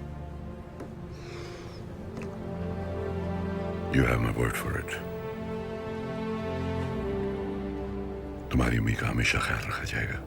You have my word for it. तुम्हारी अम्मी का हमेशा ख्याल रखा जाएगा।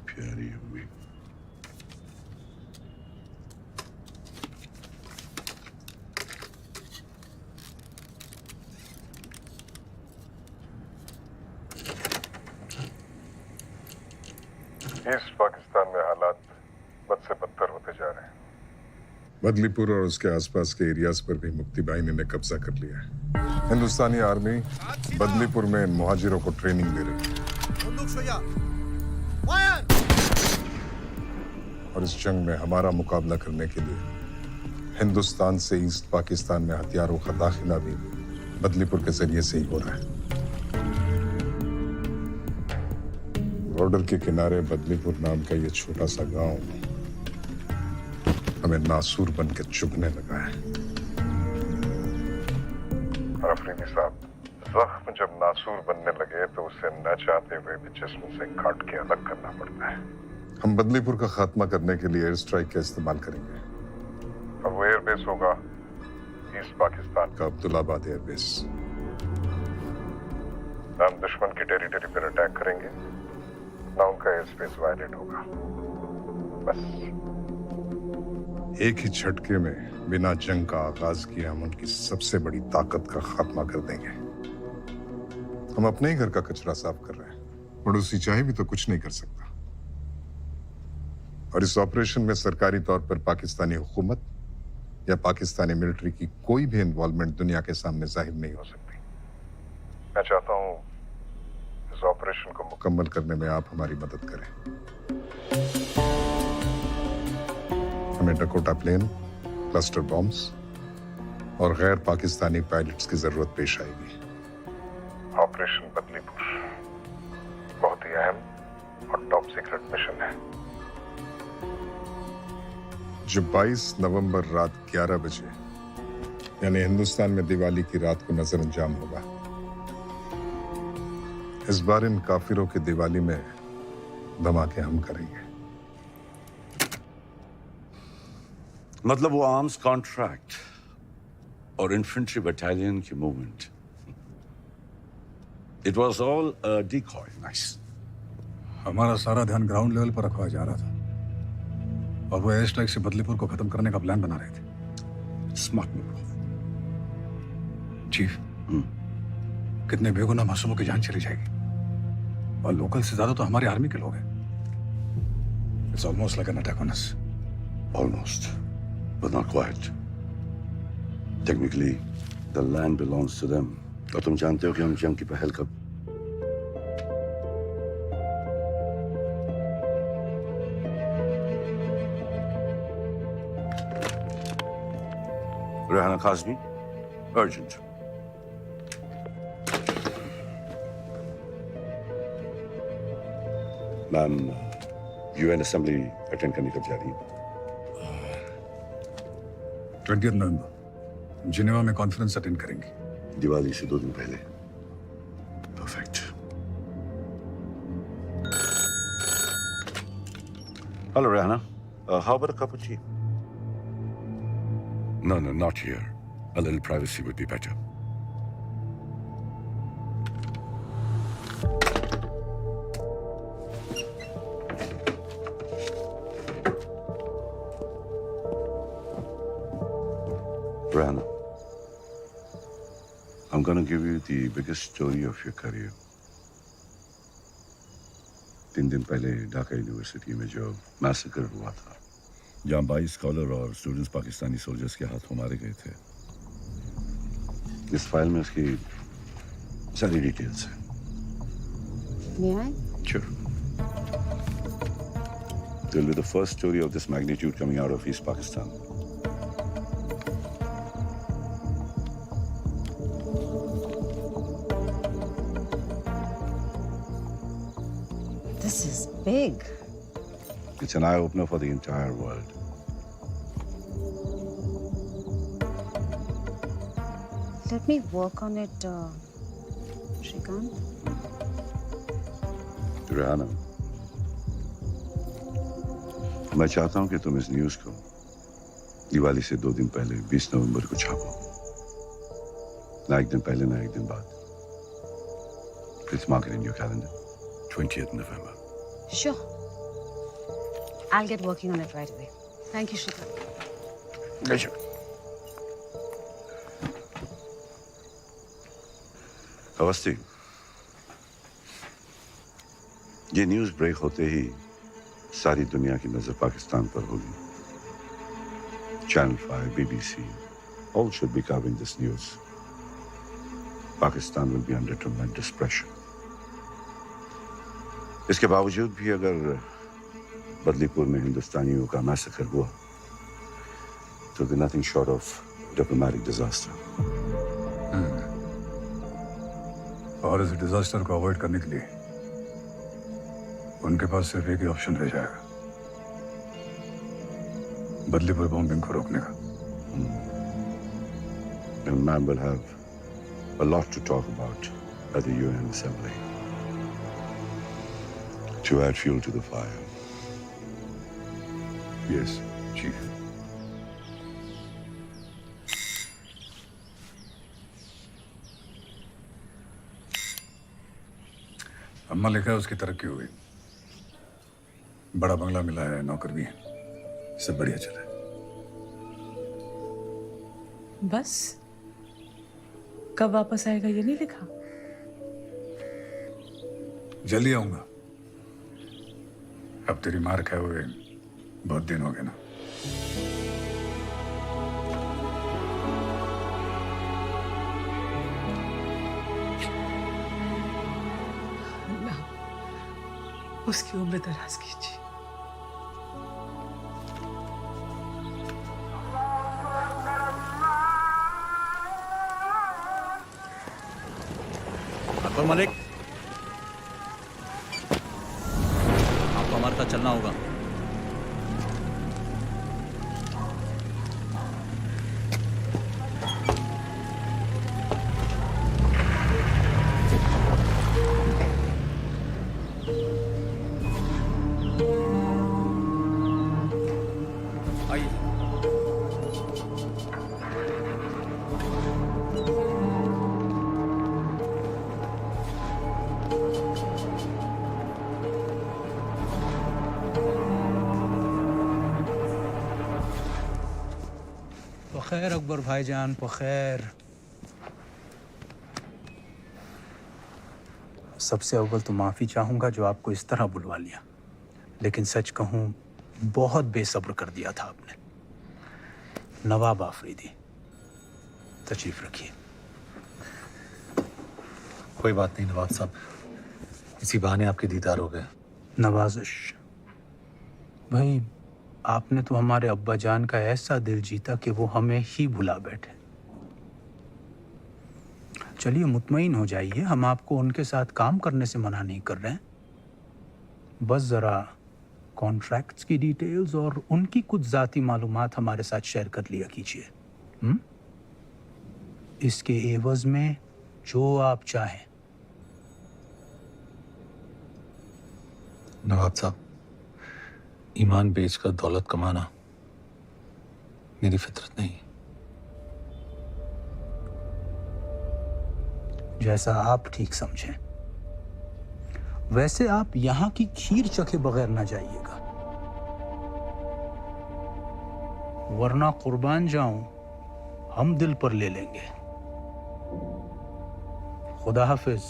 प्यारी अम्मी। ईस्ट पाकिस्तान में हालात बद से बदतर होते जा रहे हैं। बदलीपुर और उसके आसपास के एरियाज पर भी मुक्ति बाहिनी ने कब्जा कर लिया है। हिंदुस्तानी आर्मी बदलीपुर में इन मुहाजिरों को ट्रेनिंग दे रही है और इस जंग में हमारा मुकाबला करने के लिए हिंदुस्तान से ईस्ट पाकिस्तान में हथियारों का दाखिला भी बदलीपुर के जरिए से ही हो रहा है। बॉर्डर के किनारे बदलीपुर नाम का ये छोटा सा गांव हमें नासूर बन के चुभने लगा है। अफरीदी साहब, जख्म जब नासूर बनने लगे तो उसे न चाहते हुए भी जिस्म से काट के अलग करना पड़ता है। हम बदलीपुर का खात्मा करने के लिए एयर स्ट्राइक का इस्तेमाल करेंगे और वो एयरबेस होगा ईस्ट पाकिस्तान का अब्दुल्लाबाद एयरबेस। हम दुश्मन की टेरिटरी पर अटैक करेंगे, ना उनका एयर स्पेस वायलेट होगा। बस एक ही झटके में बिना जंग का आगाज किए हम उनकी सबसे बड़ी ताकत का खात्मा कर देंगे। हम अपने ही घर का कचरा साफ कर रहे हैं, पड़ोसी चाहे भी तो कुछ नहीं कर सकता। और इस ऑपरेशन में सरकारी तौर पर पाकिस्तानी हुकूमत या पाकिस्तानी मिलिट्री की कोई भी इन्वॉल्वमेंट दुनिया के सामने जाहिर नहीं हो सकती। मैं चाहता हूं इस ऑपरेशन को मुकम्मल करने में आप हमारी मदद करें। हमें डकोटा प्लेन, क्लस्टर बॉम्ब्स और गैर पाकिस्तानी पायलट्स की जरूरत पेश आएगी। ऑपरेशन बदलीपुर बहुत ही अहम और टॉप सीक्रेट मिशन है जो 22 नवंबर रात 11 बजे यानी हिंदुस्तान में दिवाली की रात को नजर अंजाम होगा। इस बार इन काफिरों की दिवाली में धमाके हम करेंगे। मतलब वो आर्म्स कॉन्ट्रैक्ट और इन्फेंट्री बटालियन की movement, it was all a decoy. Nice. हमारा सारा ध्यान ग्राउंड लेवल पर रखवाया जा रहा था और वो एयर स्ट्राइक से बदलीपुर को खत्म करने का प्लान बना रहे थे। Smart move chief. कितने बेगुनाह मासूमों की जान चली जाएगी और लोकल से ज्यादा तो हमारी आर्मी के लोग हैं। It's almost like an attack on us. Almost, but not quite. Technically, the land belongs to them. और तुम जानते हो कि हम जंग की पहल कब? Rehana Kazmi, urgent. Ma'am, UN assembly attend करने कब जा रही है? 20 नवंबर जिनेवा में कॉन्फ्रेंस अटेंड करेंगे। दिवाली से 2 दिन पहले। Perfect. Hello Rehana, how about a cup of tea? No, not here. A little privacy would be better. going to give you the biggest story of your career. 3 दिन पहले ढाका यूनिवर्सिटी में जो massacre हुआ था, जहां 22 स्कॉलर और स्टूडेंट्स पाकिस्तानी सोल्जर्स के हाथों मारे गए थे, इस फाइल में उसकी सारी डिटेल्स हैं। May I? Sure. It will be the first story of this magnitude coming out of East Pakistan. This is big. It's an eye-opener for the entire world. Let me work on it, Shrikant. Rehana, मैं चाहता हूं कि तुम इस news को दिवाली से 2 दिन पहले 20 नवंबर को छापो। ना एक दिन पहले ना एक दिन बाद। Please mark it in your calendar. 20th November. Sure. I'll get working on it right away. Thank you, Shrikant. Pleasure. Awasthi, ये न्यूज़ ब्रेक होते ही सारी दुनिया की नजर पाकिस्तान पर होगी। Channel 5, BBC, all should be covering this news. Pakistan will be under tremendous pressure. इसके बावजूद भी अगर बदलीपुर में हिंदुस्तानियों का मैसेकर हुआ, तो be nothing short of diplomatic disaster. और इस डिजास्टर को अवॉइड करने के लिए उनके पास सिर्फ एक ही ऑप्शन रह जाएगा, बदलीपुर बॉम्बिंग को रोकने का। And man will have a lot to talk about at the UN Assembly to add fuel to the fire. Yes, Chief. अम्मा लिखा है उसकी तरक्की हो गई, बड़ा बंगला मिला है, नौकर भी है, सब बढ़िया चला है। बस कब वापस आएगा ये नहीं लिखा? जल्दी आऊंगा। अब तेरी मार खाए हुए बहुत दिन हो गए ना। उसकी उम्र दराज कीजिए। अकबर मलिक, आपको हमारे साथ चलना होगा। खैर अकबर भाईजान, खैर। सबसे अव्वल तो माफ़ी चाहूँगा जो आपको इस तरह बुलवा लिया, लेकिन सच कहूँ बहुत बेसब्र कर दिया था आपने। नवाब आफरीदी, तशरीफ रखिए। कोई बात नहीं नवाब साहब, इसी बहाने आपके दीदार हो गए। नवाजिश भाई, आपने तो हमारे अब्बा जान का ऐसा दिल जीता कि वो हमें ही भुला बैठे। चलिए मुतमईन हो जाइए, हम आपको उनके साथ काम करने से मना नहीं कर रहे हैं। बस ज़रा कॉन्ट्रैक्ट्स की डिटेल्स और उनकी कुछ ज़ाती मालूमात हमारे साथ शेयर कर लिया कीजिए। इसके एवज में जो आप चाहें। नवाब साहब, ईमान बेचकर दौलत कमाना मेरी फितरत नहीं। जैसा आप ठीक समझें। वैसे आप यहां की खीर चखे बगैर ना जाइएगा, वरना कुर्बान जाऊं हम दिल पर ले लेंगे। खुदा हाफिज।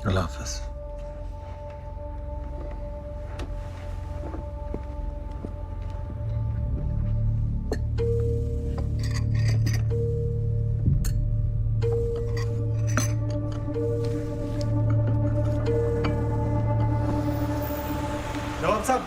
अल्लाह हाफिज। नवाब साहब,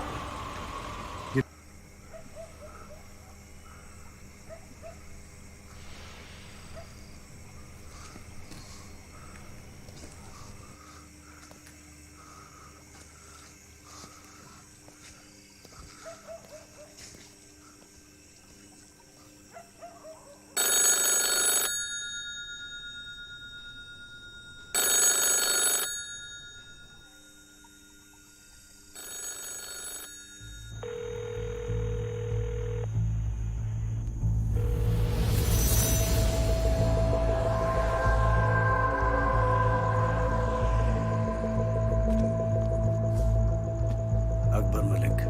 अकबर मलिक।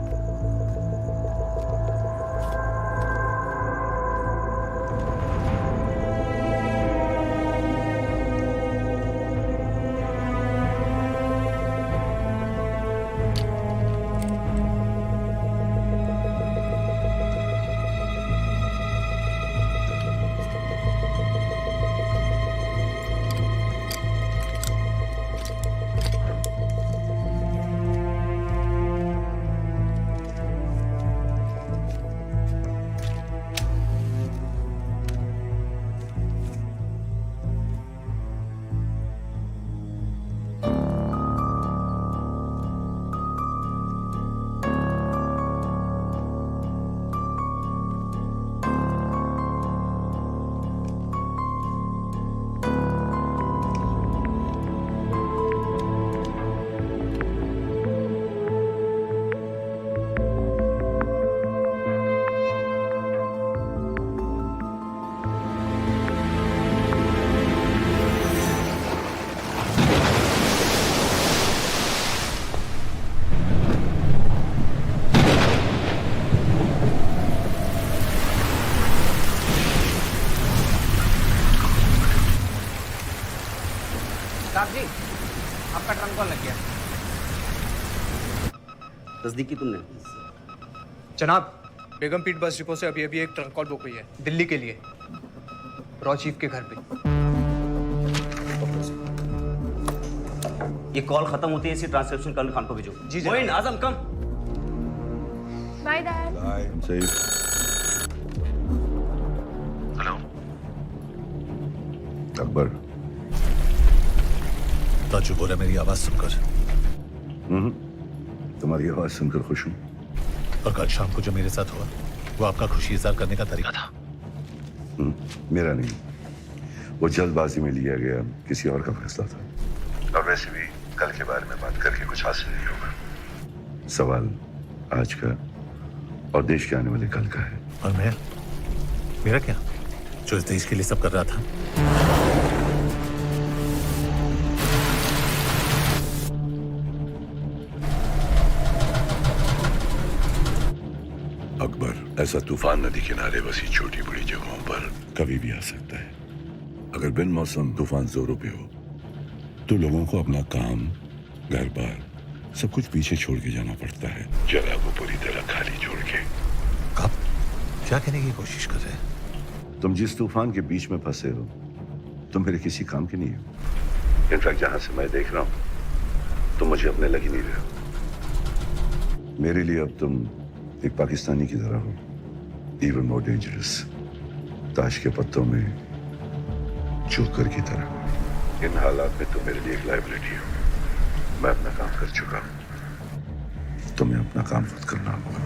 साहब जी, आपका ट्रंक कॉल लग गया। तस्दीक की तुमने? जनाब, बेगम पीट बस डिपो से अभी एक ट्रंक कॉल बुक हुई है दिल्ली के लिए, रॉ चीफ के घर पे। ये कॉल खत्म होती है, इसी ट्रांसक्रिप्शन कर्नल खान को भेजो। जी Moin, Azam come. Bye dad. सही। हेलो अकबर। ताजुब हो रहा है मेरी आवाज सुनकर। तुम्हारी आवाज सुनकर खुश हूँ। और कल शाम को जो मेरे साथ हुआ वो आपका खुशी इजहार करने का तरीका था। मेरा नहीं, वो जल्दबाजी में लिया गया किसी और का फैसला था। और वैसे भी कल के बारे में बात करके कुछ हासिल नहीं होगा। सवाल आज का और देश के आने वाले कल का है। और मेरा क्या, जो इस देश के लिए सब कर रहा था। अकबर, ऐसा तूफान नदी किनारे बसी छोटी बड़ी जगहों पर कभी भी आ सकता है। अगर बिन मौसम तूफान जोरों पे हो तो लोगों को अपना काम, घर बार सब कुछ पीछे छोड़ के जाना पड़ता है, जगह को पूरी तरह खाली छोड़ के। आप क्या कहने की कोशिश कर रहे हैं? तुम जिस तूफान के बीच में फंसे हो तुम मेरे किसी काम के नहीं हो। इनफैक्ट जहां से मैं देख रहा हूं तुम मुझे अपने लग ही नहीं रहे हो। मेरे लिए अब तुम एक पाकिस्तानी की तरह हो, इवन मोर डेंजरस, ताश के पत्तों में जोकर की तरह। इन हालात में तुम मेरे लिए एक लाइबिलिटी हो। मैं अपना काम कर चुका हूं, तुम्हें अपना काम खुद करना होगा।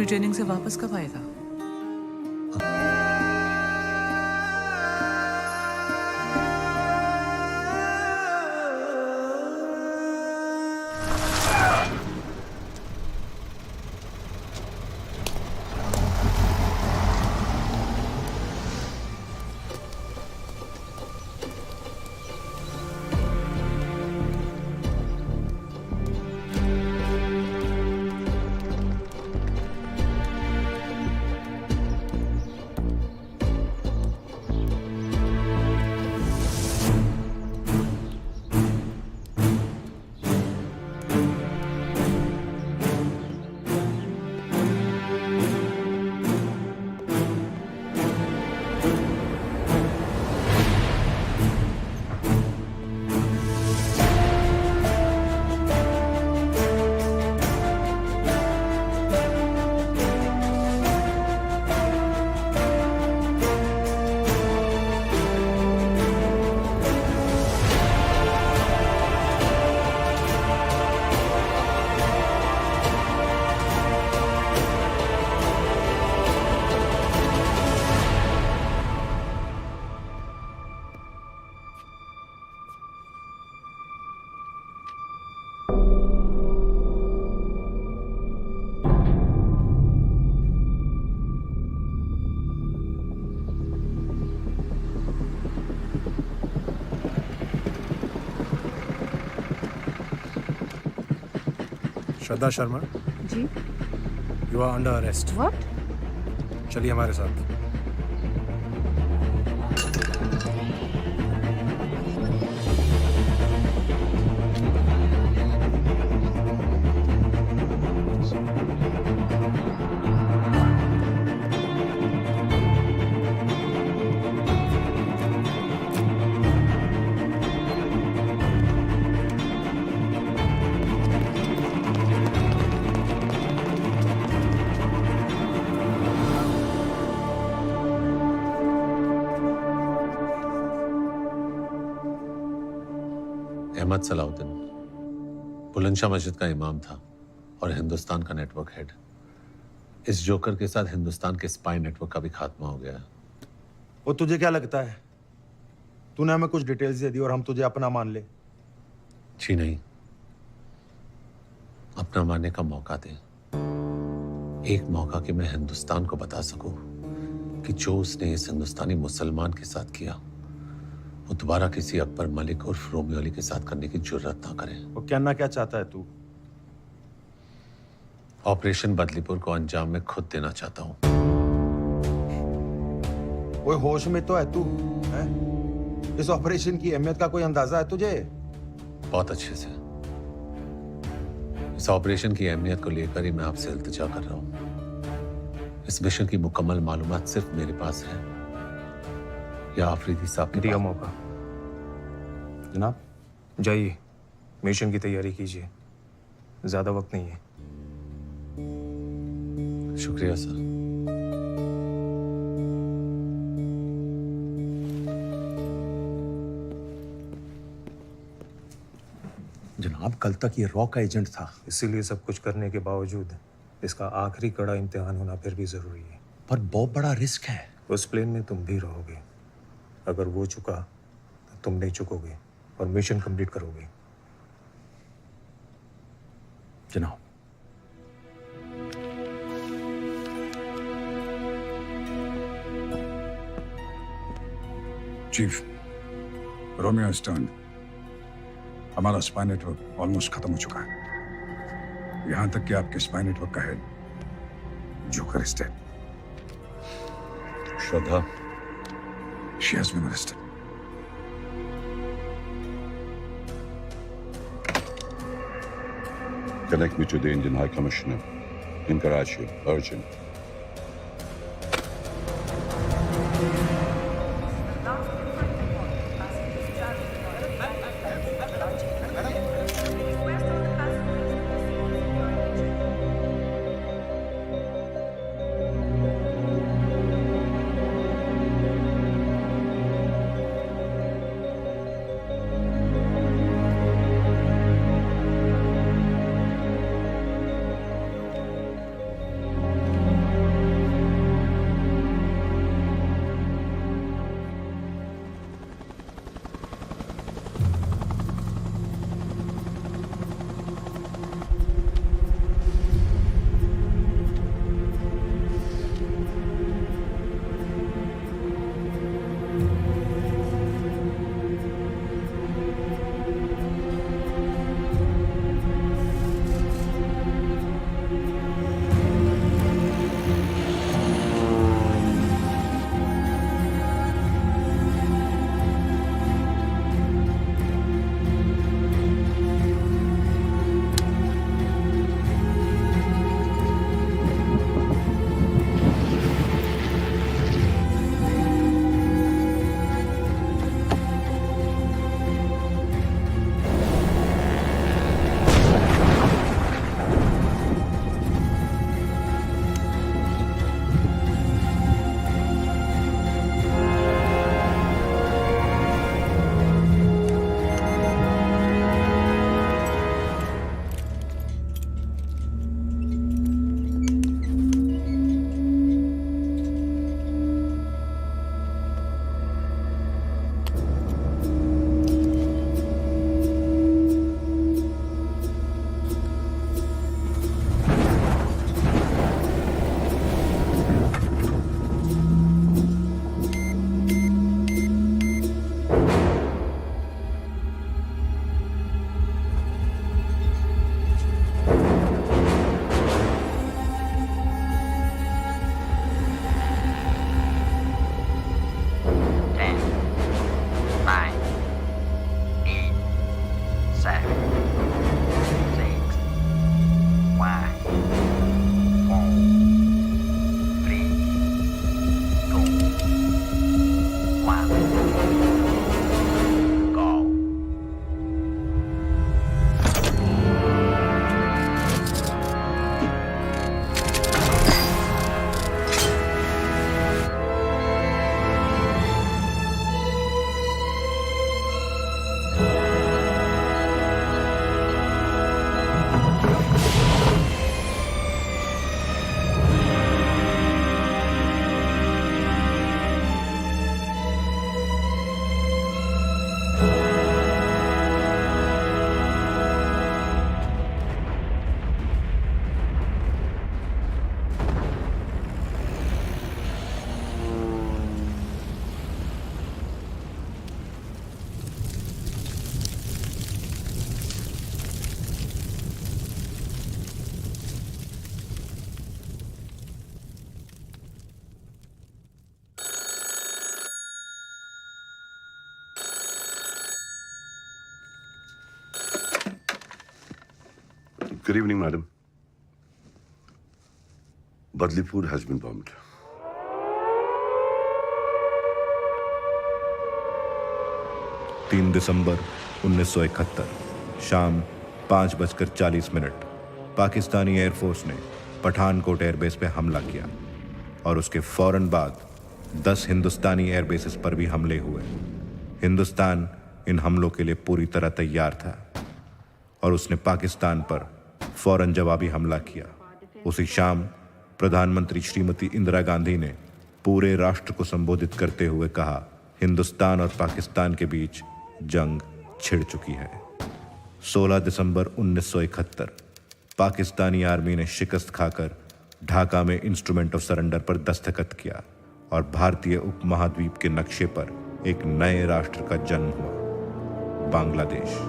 अपनी ट्रेनिंग से वापस कब आएगा? Shraddha Sharma ji. You are under arrest. What? चलिए हमारे साथ। अहमद सलाउद्दीन बुलंदशाह मस्जिद का इमाम था और हिंदुस्तान का नेटवर्क हेड। इस जोकर के साथ हिंदुस्तान के स्पाई नेटवर्क का भी खात्मा हो गया। और तुझे क्या लगता है तूने हमें कुछ डिटेल्स दे दी और हम तुझे अपना मान ले? जी नहीं, अपना मानने का मौका दे। एक मौका कि मैं हिंदुस्तान को बता सकूं कि जो उसने इस हिंदुस्तानी मुसलमान के साथ किया वो दोबारा किसी अकबर मलिक और रोमियो अली के साथ करने की जुर्रत ना करे। वो कहना क्या चाहता है तू? ऑपरेशन बदलीपुर को अंजाम में खुद देना चाहता हूं। वो होश में तो है तू है? इस ऑपरेशन की अहमियत का कोई अंदाजा है तुझे? बहुत अच्छे से। इस ऑपरेशन की अहमियत को लेकर ही मैं आपसे इल्तिजा कर रहा हूं। इस मिशन की मुकम्मल मालूमात सिर्फ मेरे पास है या आफरीदी साहब के दिया पास? मौका। जनाब जाइए, मिशन की तैयारी कीजिए, ज्यादा वक्त नहीं है। शुक्रिया सर। जनाब कल तक ये रॉ का एजेंट था। इसीलिए सब कुछ करने के बावजूद इसका आखिरी कड़ा इम्तिहान होना फिर भी जरूरी है। पर बहुत बड़ा रिस्क है। उस प्लेन में तुम भी रहोगे। अगर वो चुका तो तुम नहीं चुकोगे और मिशन कंप्लीट करोगे। जनाब चीफ, रोमियो स्टर्न, हमारा स्पाई नेटवर्क ऑलमोस्ट खत्म हो चुका है। यहां तक कि आपके स्पाई नेटवर्क का head joker is dead. Shraddha, she has been arrested. Connect me to the Indian High Commissioner in Karachi. Urgent. Good evening, madam. Badlipur has been bombed. December 1971 शाम 5:40 पाकिस्तानी एयरफोर्स ने पठानकोट एयरबेस पे हमला किया और उसके फौरन बाद 10 हिंदुस्तानी एयरबेसेस पर भी हमले हुए। हिंदुस्तान इन हमलों के लिए पूरी तरह तैयार था और उसने पाकिस्तान पर फौरन जवाबी हमला किया। उसी शाम प्रधानमंत्री श्रीमती इंदिरा गांधी ने पूरे राष्ट्र को संबोधित करते हुए कहा, हिंदुस्तान और पाकिस्तान के बीच जंग छिड़ चुकी है। 16 दिसंबर 1971 पाकिस्तानी आर्मी ने शिकस्त खाकर ढाका में इंस्ट्रूमेंट ऑफ सरेंडर पर दस्तखत किया और भारतीय उपमहाद्वीप के नक्शे पर एक नए राष्ट्र का जन्म हुआ, बांग्लादेश।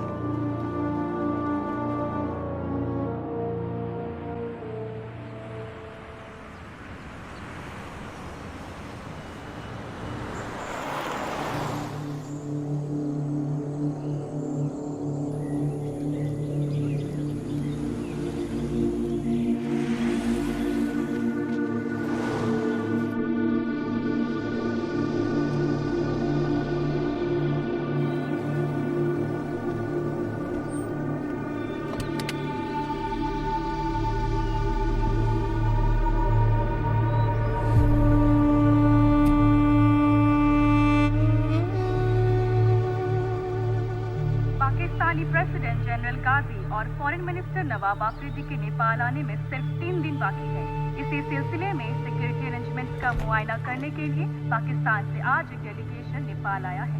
पाकिस्तानी प्रेसिडेंट जनरल गाजी और फॉरेन मिनिस्टर नवाब आफरीदी के नेपाल आने में सिर्फ 3 दिन बाकी है। इसी सिलसिले में सिक्योरिटी अरेंजमेंट्स का मुआयना करने के लिए पाकिस्तान से आज एक डेलीगेशन नेपाल आया है।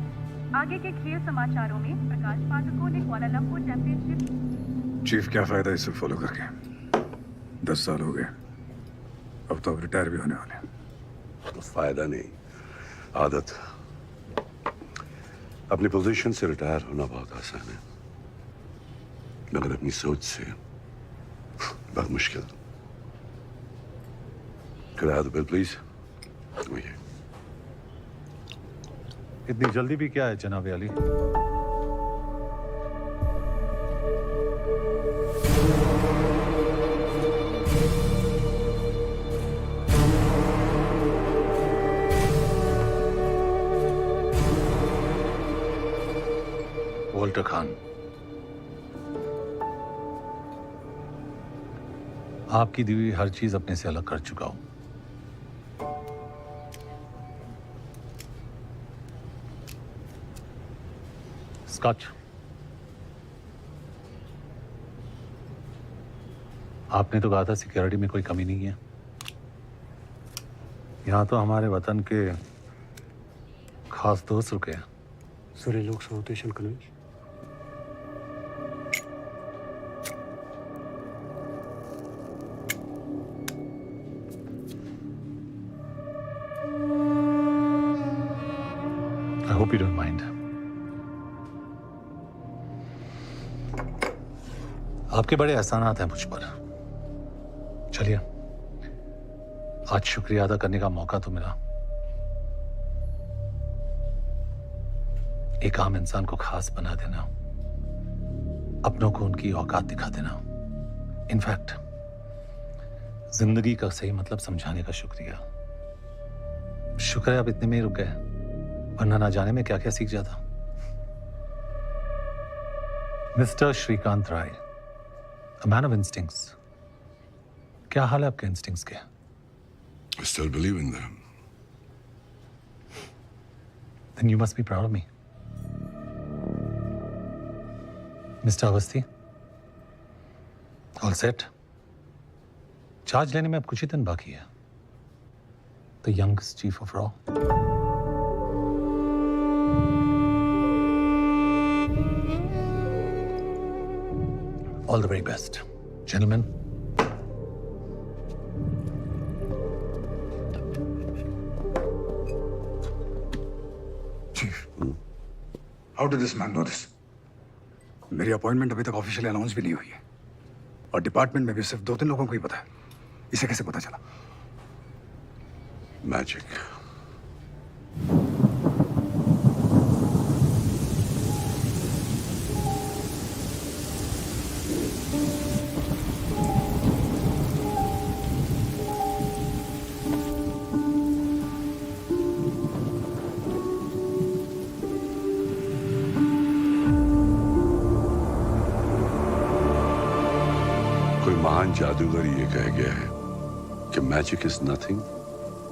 आगे के खेल समाचारों में प्रकाश पाठकों ने कुआलालंपुर चैंपियनशिप। चीफ, क्या फायदा इसे फॉलो करके? 10 साल हो गए, अब तो रिटायर भी होने वाले हैं। तो फायदा नहीं, आदत। अपनी पोजीशन से रिटायर होना बहुत आसान है, मगर अपनी सोच से बहुत मुश्किल। किराया बिल प्लीज। वही इतनी जल्दी भी क्या है जनाब अली? वॉल्टर खान, आपकी दी हुई हर चीज अपने से अलग कर चुका हूं। स्कॉच, आपने तो कहा था सिक्योरिटी में कोई कमी नहीं है। यहां तो हमारे वतन के खास दोस्त रुके हैं। Sorry, looks rotation convince. I hope you don't mind. आपके बड़े एहसानात हैं मुझ पर। चलिए, आज शुक्रिया अदा करने का मौका तो मिला। एक आम इंसान को खास बना देना, अपनों को उनकी औकात दिखा देना, इनफैक्ट जिंदगी का सही मतलब समझाने का शुक्रिया। शुक्र है आप इतने में ही रुक गए, वरना ना जाने में क्या क्या सीख जाता। Mister Shrikant Rai, a man of instincts. क्या हाल है आपके इंस्टिंक्ट्स के? I still believe in them. Then you must be proud of me. Mister Awasthi, all set? Charge लेने में अब कुछ ही दिन बाकी है। द यंगस्ट चीफ ऑफ रॉ। All the very best, gentleman. Chief, how did this man know this? मेरी अपॉइंटमेंट अभी तक ऑफिशियली अनाउंस भी नहीं हुई है और डिपार्टमेंट में भी सिर्फ 2-3 लोगों को ही पता है। इसे कैसे पता चला? मैजिक। महान जादूगर ये कह गया है कि magic is nothing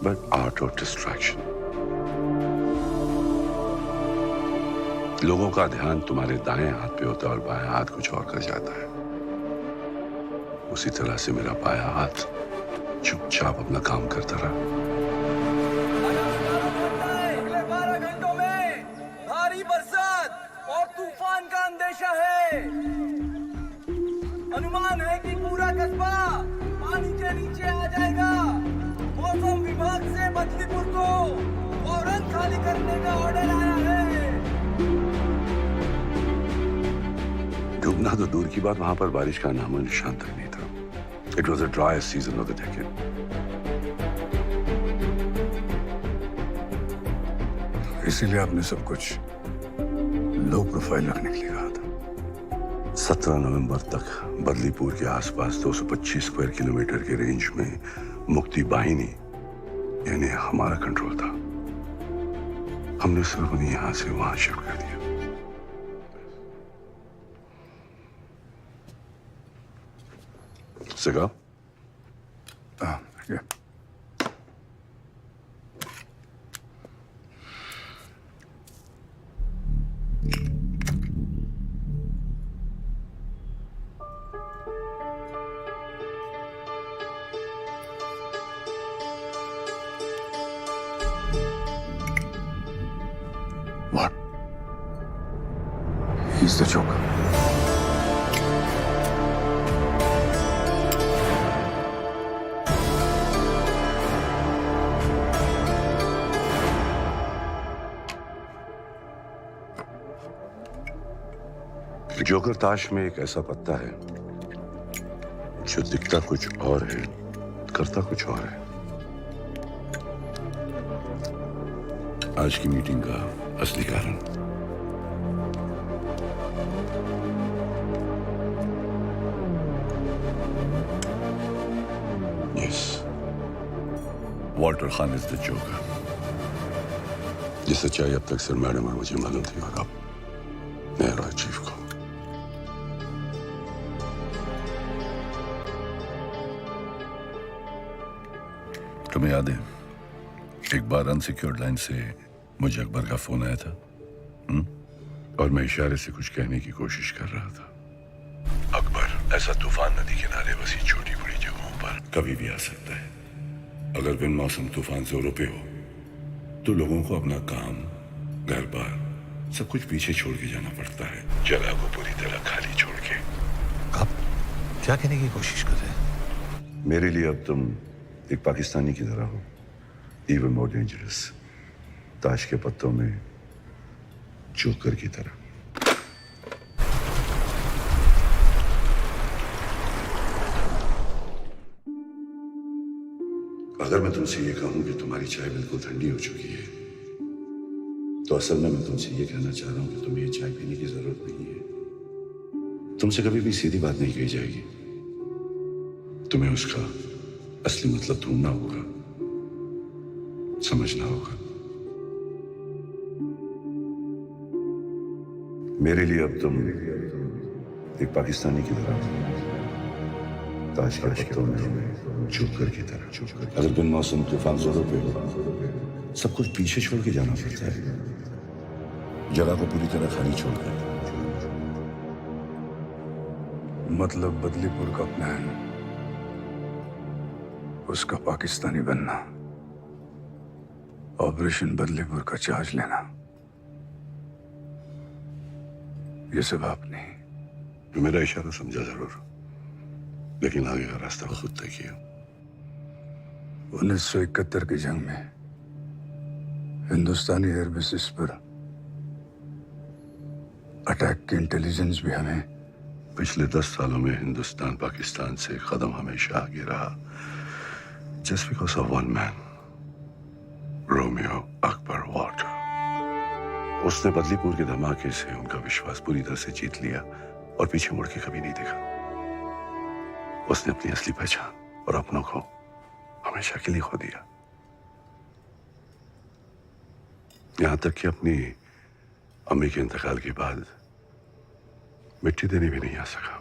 but art of distraction. लोगों का ध्यान तुम्हारे दाएं हाथ पे होता है और बाएं हाथ कुछ और कर जाता है। उसी तरह से मेरा बायां हाथ चुपचाप अपना काम करता रहा। अगले 12 घंटों में भारी बरसात और तूफान का अंदेशा है। अनुमान है कि पूरा कस्बा पानी के नीचे आ जाएगा। मौसम विभाग से बदलीपुर को फौरन खाली करने का ऑर्डर आया है। डूबना तो दूर की बात, वहां पर बारिश का नामो निशान तक नहीं था। It was the driest season of the decade. इसीलिए आपने सब कुछ लो प्रोफाइल रखने के लिए कहा था। 17 नवंबर तक बदलीपुर के आसपास 225 स्क्वायर किलोमीटर के रेंज में मुक्ति वाहिनी यानी हमारा कंट्रोल था। हमने सिर्फ उन्हें यहां से वहां शिफ्ट कर दिया। सिगा? Yeah. What? He's the Joker. Joker ताश में एक ऐसा पत्ता है जो दिखता कुछ और है, करता कुछ और है। आज की मीटिंग का असली कारण yes, Walter Khan is the joker. ये सच्चाई अब तक सिर्फ मैडम और मुझे मालूम थी, और अब मेरा चीफ को। तुम्हें याद है एक बार अनसिक्योर्ड लाइन से मुझे अकबर का फोन आया था, और मैं इशारे से कुछ कहने की कोशिश कर रहा था। अकबर ऐसा तूफान नदी किनारे बसी छोटी बड़ी जगहों पर कभी भी आ सकता है। अगर बिन मौसम तूफान जोरों पे हो तो लोगों को अपना काम, घर बार सब कुछ पीछे छोड़ के जाना पड़ता है, जगह को पूरी तरह खाली छोड़ के। आप क्या कहने की कोशिश कर रहे हैं? मेरे लिए अब तुम एक पाकिस्तानी की तरह हो, इवन मोर डेंजरस, ताश के पत्तों में जोकर की तरह। अगर मैं तुमसे ये कहूं कि तुम्हारी चाय बिल्कुल ठंडी हो चुकी है, तो असल में मैं तुमसे ये कहना चाह रहा हूं कि तुम्हें ये चाय पीने की जरूरत नहीं है। तुमसे कभी भी सीधी बात नहीं कही जाएगी। तुम्हें उसका असली मतलब ढूंढना होगा, समझना होगा। मेरे लिए अब तुम एक पाकिस्तानी की तरह, ताश के पत्तों में जोकर की तरह। अगर बिन मौसम तूफान जोरों पे हो, सब कुछ पीछे छोड़ के जाना पड़ता है, जगह को पूरी तरह खाली छोड़कर। मतलब बदलीपुर का प्लान, उसका पाकिस्तानी बनना, ऑपरेशन बदलीपुर का चार्ज लेना, ये सब आपने। मेरा इशारा समझा जरूर, लेकिन आगे का रास्ता खुद तय किया। 1971 की जंग में हिंदुस्तानी एयरबेसिस पर अटैक की इंटेलिजेंस भी हमें। पिछले 10 सालों में हिंदुस्तान पाकिस्तान से कदम हमेशा आगे रहा, just because of one man, Romeo Akbar Walter. उसने बदलीपुर के धमाके से उनका विश्वास पूरी तरह से जीत लिया और पीछे मुड़ के कभी नहीं देखा। उसने अपनी असली पहचान और अपनों को हमेशा के लिए खो दिया, यहां तक कि अपनी अम्मी के इंतकाल के बाद मिट्टी देने भी नहीं आ सका।